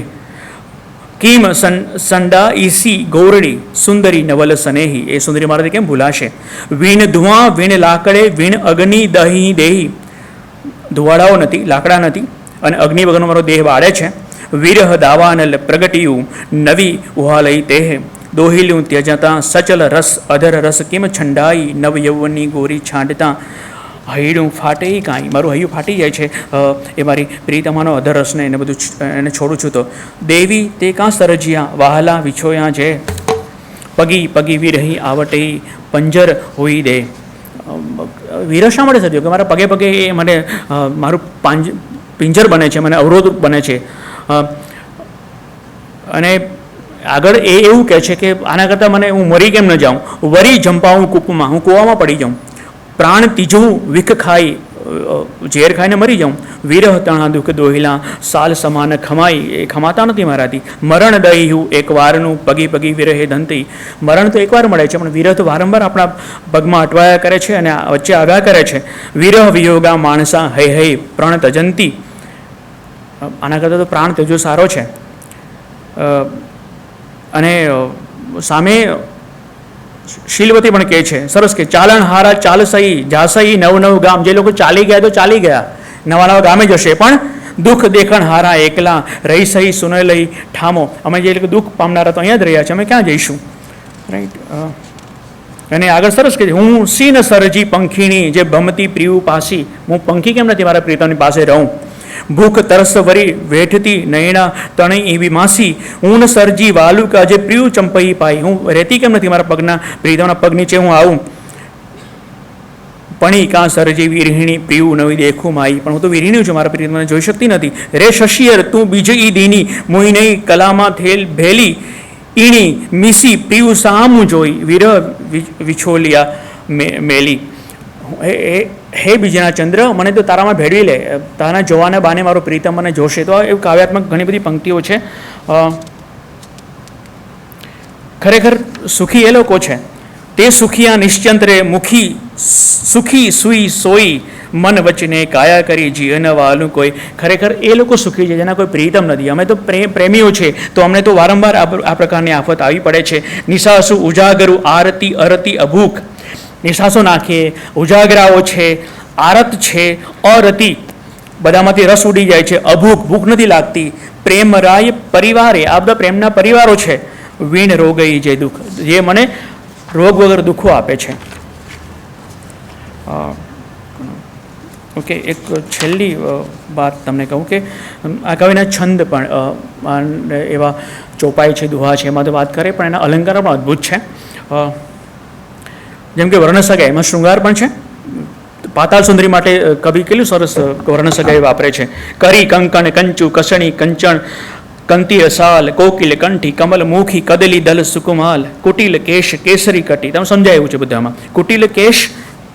કિમ સંડા ઈસી ગૌરડી સુંદરી નવલ સનેહી. એ સુંદરી મારાથી કેમ ભૂલાશે. વીણ ધુઆ વીણ લાકડે વીણ અગ્નિ દહી દેહી, ધુવાડાઓ નથી, લાકડા નથી અને અગ્નિ વગરનો મારો દેહ બાળે છે. વિરહ દાવાનલ પ્રગટ્યું નવી ઉહાલઈ તેહ, દોહિલ્યું ત્યજતા સચલ રસ અધર રસ કિમ છંડાઈ, નવ યૌવનની ગોરી છાંડતા હૈયું ફાટે કાંઈ. મારું હૈયું ફાટી જાય છે એ મારી પ્રિયતમાનો અધર રસને એને બધું એને છોડું છું તો. દેવી તે કાં સરજિયા વહાલા વિછોયા છે, પગી પગી વિરહી આવટે પંજર હોઈ દે. વિરહ શા માટે સર્જ્યો કે મારા પગે પગે એ મને મારું પિંજર બને છે, મને અવરોધ બને છે. અને આગળ એ એવું કહે છે કે આના કરતાં મને હું મરી કેમ ન જાઉં, વરી જંપાવું કૂપમાં, હું કૂવામાં પડી જાઉં. પ્રાણ ત્રીજું વિખ ખાઈ, ઝેર ખાઈને મરી જાઉં. વિરહ તણા દુઃખ દોહિલા સાલ સમાન ખમાઈ, એ ખમાતા નથી મારાથી. મરણ દહ્યું એક વારનું પગી પગી વિરહે દંતી. મરણ તો એકવાર મળે છે પણ વિરહ તો વારંવાર આપણા પગમાં અટવાયા કરે છે અને વચ્ચે આગા કરે છે. વિરહ વિયોગા માણસા હૈ હૈ પ્રણ તજંતી. આના કરતાં તો પ્રાણ ત્યજો સારો છે. અને સામે શીલવતી પણ કહે છે, સરસ કે ચાલણ હારા ચાલસઈ જાસઈ નવ નવ ગામ. જે લોકો ચાલી ગયા તો ચાલી ગયા, નવા નવા ગામે જશે, પણ દુઃખ દેખણ હારા એકલા રહી સહી સુને લઈ ઠામો. અમે જે લોકો દુઃખ પામનારા તો અહીંયા જ રહ્યા છે, અમે ક્યાં જઈશું, રાઈટ. અને આગળ સરસ કે હું સીન સરજી પંખીણી જે ભમતી પ્રિયુ પાસી. હું પંખી કેમ નથી મારા પ્રિયતમની પાસે રહું. ભૂખ તરસ વરી વેઠતી નયણા તણી એવી માસી, ઊન સરજી વાલુકા જે પ્રિયુ ચંપઈ પાઈ. હું રહેતી કેમ નથી મારા પગના પ્રિયતમના પગ નીચે હું આવું. પણી કાં સરજી વિરહિણી પ્રિયુ નવી દેખું માઈ. પણ હું તો વિરહિણી છું, મારા પ્રિયતમને જોઈ શકતી નથી. રે શશિયર તું બીજ ઈ દીની મોહી નહીં કલામાં થેલ ભેલી, ઈણી મિસી પ્રિયુ સામું જોઈ વિરહ વિછોલિયા મેલી. હે બીજના ચંદ્ર મને તો તારામાં ભેળવી લે, તારા જોવાના બાને મારો પ્રીતમ મને જોશે. તો એવું કાવ્યાત્મક ઘણી બધી પંક્તિઓ છે. ખરેખર સુખી એ લોકો છે તે સુખિયા નિશ્ચંત્રે મુખી સુખી સુઈ સોઈ, મન વચને કાયા કરી જીવન વાલું કોઈ. ખરેખર એ લોકો સુખી છે જેના કોઈ પ્રીતમ નથી. અમે તો પ્રેમીઓ છે તો અમને તો વારંવાર આ પ્રકારની આફત આવી પડે છે. નિશાસુ ઉજાગરું આરતી અરતી અભૂખ. નિશાસો નાખીએ, ઉજાગરાઓ છે, આરત છે, અરતિ, બધામાંથી રસ ઉડી જાય છે. અભૂખ, ભૂખ નથી લાગતી. પ્રેમ રાય પરિવારે, આ બધા પ્રેમના પરિવારો છે. વીણ રોગઈ જે દુઃખ, જે મને રોગ વગર દુઃખો આપે છે. ઓકે, એક છેલ્લી વાત તમને કહું કે આ કવિના છંદ પણ એવા ચોપાઈ છે, દુહા છે, એમાં તો વાત કરે, પણ એના અલંકાર પણ અદ્ભુત છે. જેમ કે વર્ણસગાઈ, એમાં શૃંગાર પણ છે. પાતાળ સુંદરી માટે કવિ કેટલું સરસ વર્ણસગાઈ વાપરે છે. કરી કંકણ કંચુ કસણી કંચણ કંતી રસાલ કોકિલ કંઠી કમલ મુખી કદલી દલ સુકુમાલ કુટિલ કેશ કેસરી કટી. તમે સમજાયું છે બધામાં. કુટિલ કેશ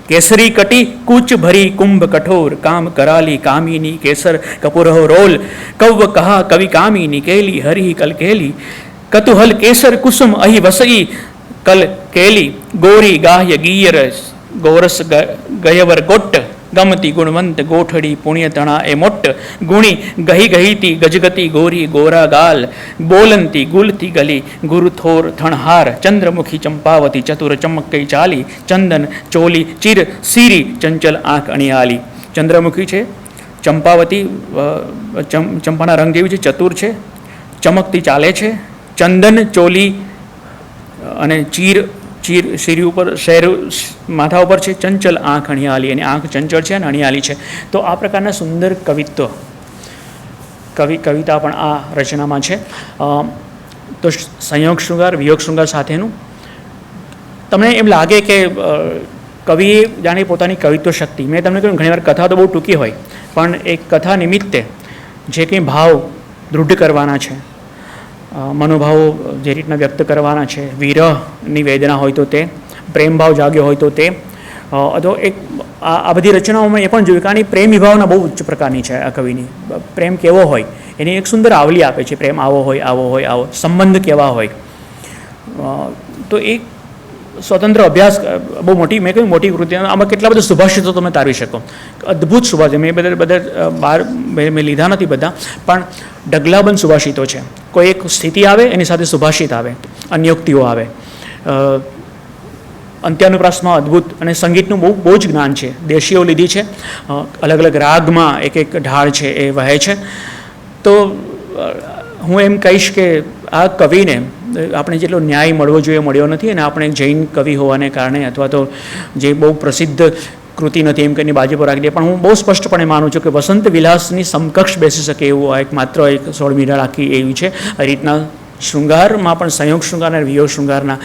કેસરી કટી કૂચ ભરી કુંભ કઠોર કામ કરાલી કામિની કેસર કપુરહો રોલ કવ્વ કહા કવિ કામિની કેલી હરિ કલ કેલી કતુહલ કેસર કુસુમ અહી વસઈ કલ કેલી ગોરી ગાહ્ય ગીયર ગોરસ ગયવર ગોટ્ટ ગમતી ગુણવંત ગોઠડી પુણ્ય તણા એ મોટ્ટ ગુણી ગહી ગહીતી ગજગતી ગોરી ગોરા ગાલ બોલંતી ગુલતી ગલી ગુરુથોર થણહાર ચંદ્રમુખી ચંપાવતી ચતુર ચમકઈ ચાલી ચંદન ચોલી ચિર સીરી ચંચલ આંખ અણિયાલી. ચંદ્રમુખી છે, ચંપાવતી ચંપાના રંગ જેવી છે, ચતુર છે, ચમકતી ચાલે છે, ચંદન ચોલી અને ચીર શીરી ઉપર શેર માથા ઉપર છે, ચંચલ આંખ અણિયાલી, અને આંખ ચંચળ છે અને અણિયાલી છે. તો આ પ્રકારના સુંદર કવિતા પણ આ રચનામાં છે. તો સંયોગ શૃંગાર, વિયોગ શૃંગાર સાથેનું તમને એમ લાગે કે કવિએ જાણે પોતાની કવિત્વ શક્તિ, મેં તમને કહ્યું ઘણીવાર કથા તો બહુ ટૂંકી હોય, પણ એક કથા નિમિત્તે જે કંઈ ભાવ દૃઢ કરવાના છે, મનોભાવો જે રીતના વ્યક્ત કરવાના છે, વિરહની વેદના હોય તો તે, પ્રેમ ભાવ જાગ્યો હોય તો તે, તો એક આ બધી રચનાઓમાં એ પણ જોયું કે આની પ્રેમ વિભાવના બહુ ઉચ્ચ પ્રકારની છે. આ કવિની પ્રેમ કેવો હોય એની એક સુંદર આવલી આપે છે. પ્રેમ આવો હોય, આવો હોય, આવો સંબંધ કેવા હોય. તો એક સ્વતંત્ર અભ્યાસ, બહુ મોટી, મેં કહ્યું મોટી કૃતિ. આમાં કેટલા બધા સુભાષિતો તમે તારવી શકો, અદ્ભુત સુભાષિત. મેં બધા બહાર મેં લીધા નથી બધા, પણ ઢગલાબંધ સુભાષિતો છે. કોઈ એક સ્થિતિ આવે એની સાથે સુભાષિત આવે, અન્યોક્તિઓ આવે. અંત્યાનુપ્રાસમાં અદ્ભુત, અને સંગીતનું બહુ જ જ્ઞાન છે. દેશીઓ લીધી છે, અલગ અલગ રાગમાં એક એક ઢાળ છે એ વહે છે. તો હું એમ કહીશ કે આ કવિને આપણે જેટલો ન્યાય મળવો જોઈએ મળ્યો નથી, અને આપણે જૈન કવિ હોવાને કારણે અથવા તો જે બહુ પ્રસિદ્ધ કૃતિ નથી એમ કરીને બાજુ પર રાખી દે, પણ હું બહુ સ્પષ્ટપણે માનું છું કે વસંત વિલાસની સમકક્ષ બેસી શકે એવું આ એક માત્ર એક 16 મીરા રાખી એવી છે. આ રીતના શૃંગારમાં પણ સંયોગ શૃંગાર અને વિયોગ શૃંગારના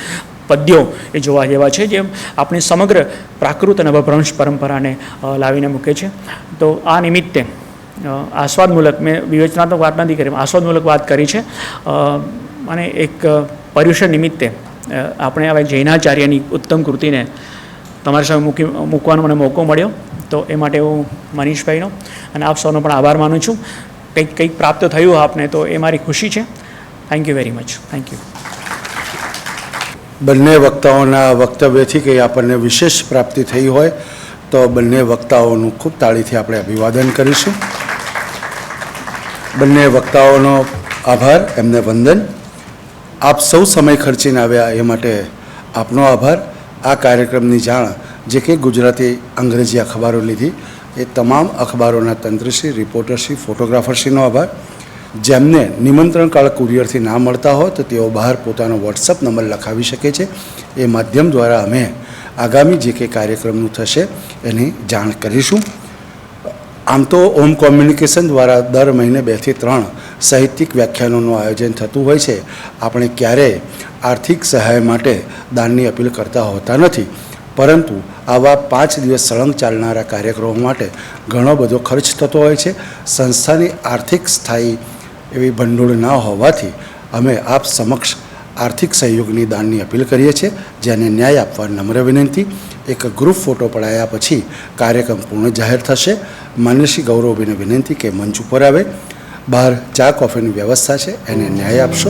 પદ્યો એ જોવા જેવા છે, જે આપણી સમગ્ર પ્રાકૃત અને અપભ્રંશ પરંપરાને લાવીને મૂકે છે. તો આ નિમિત્તે આસ્વાદમૂલક, મેં વિવેચનાત્મક વાત નથી કરી, આસ્વાદમૂલક વાત કરી છે. અને એક પર્યુષણ નિમિત્તે આપણે હવે જૈનાચાર્યની ઉત્તમ કૃતિને તમારી સામે મૂકવાનો મને મોકો મળ્યો, તો એ માટે હું મનીષભાઈનો અને આપ સૌનો પણ આભાર માનું છું. કંઈક પ્રાપ્ત થયું આપને તો એ મારી ખુશી છે. Thank you very much. Thank you. બંને વક્તાઓના વક્તવ્યથી કંઈ આપણને વિશેષ પ્રાપ્તિ થઈ હોય તો બંને વક્તાઓનું ખૂબ તાળીથી આપણે અભિવાદન કરીશું. બંને વક્તાઓનો આભાર, એમને વંદન. આપ સૌ સમય ખર્ચીને આવ્યા એ માટે આપનો આભાર. આ કાર્યક્રમની જાણ જે કંઈ ગુજરાતી અંગ્રેજી અખબારો લીધી એ તમામ અખબારોના તંત્રશ્રી, રિપોર્ટરશ્રી, ફોટોગ્રાફરશ્રીનો આભાર. જેમને નિમંત્રણકાળ કુરિયરથી ના મળતા હોય તો તેઓ બહાર પોતાનો વોટ્સઅપ નંબર લખાવી શકે છે. એ માધ્યમ દ્વારા અમે આગામી જે કંઈ કાર્યક્રમનું થશે એની જાણ કરીશું. આમ તો ઓમ કોમ્યુનિકેશન દ્વારા દર મહિને 2 થી 3 સાહિત્યિક વ્યાખ્યાનોનું આયોજન થતું હોય છે. આપણે ક્યારેય આર્થિક સહાય માટે દાનની અપીલ કરતા હોતા નથી, પરંતુ આવા 5 દિવસ સળંગ ચાલનારા કાર્યક્રમો માટે ઘણો બધો ખર્ચ થતો હોય છે. સંસ્થાની આર્થિક સ્થાયી એવી ભંડોળ ના હોવાથી અમે આપ સમક્ષ આર્થિક સહયોગની દાનની અપીલ કરીએ છીએ, જેને ન્યાય આપવા નમ્ર વિનંતી. એક ગ્રુપ ફોટો પડાયા પછી કાર્યક્રમ પૂર્ણ જાહેર થશે. માન્ય શ્રી ગૌરવભાઈને વિનંતી કે મંચ ઉપર આવે. બહાર ચા કોફીની વ્યવસ્થા છે, એને ન્યાય આપશો.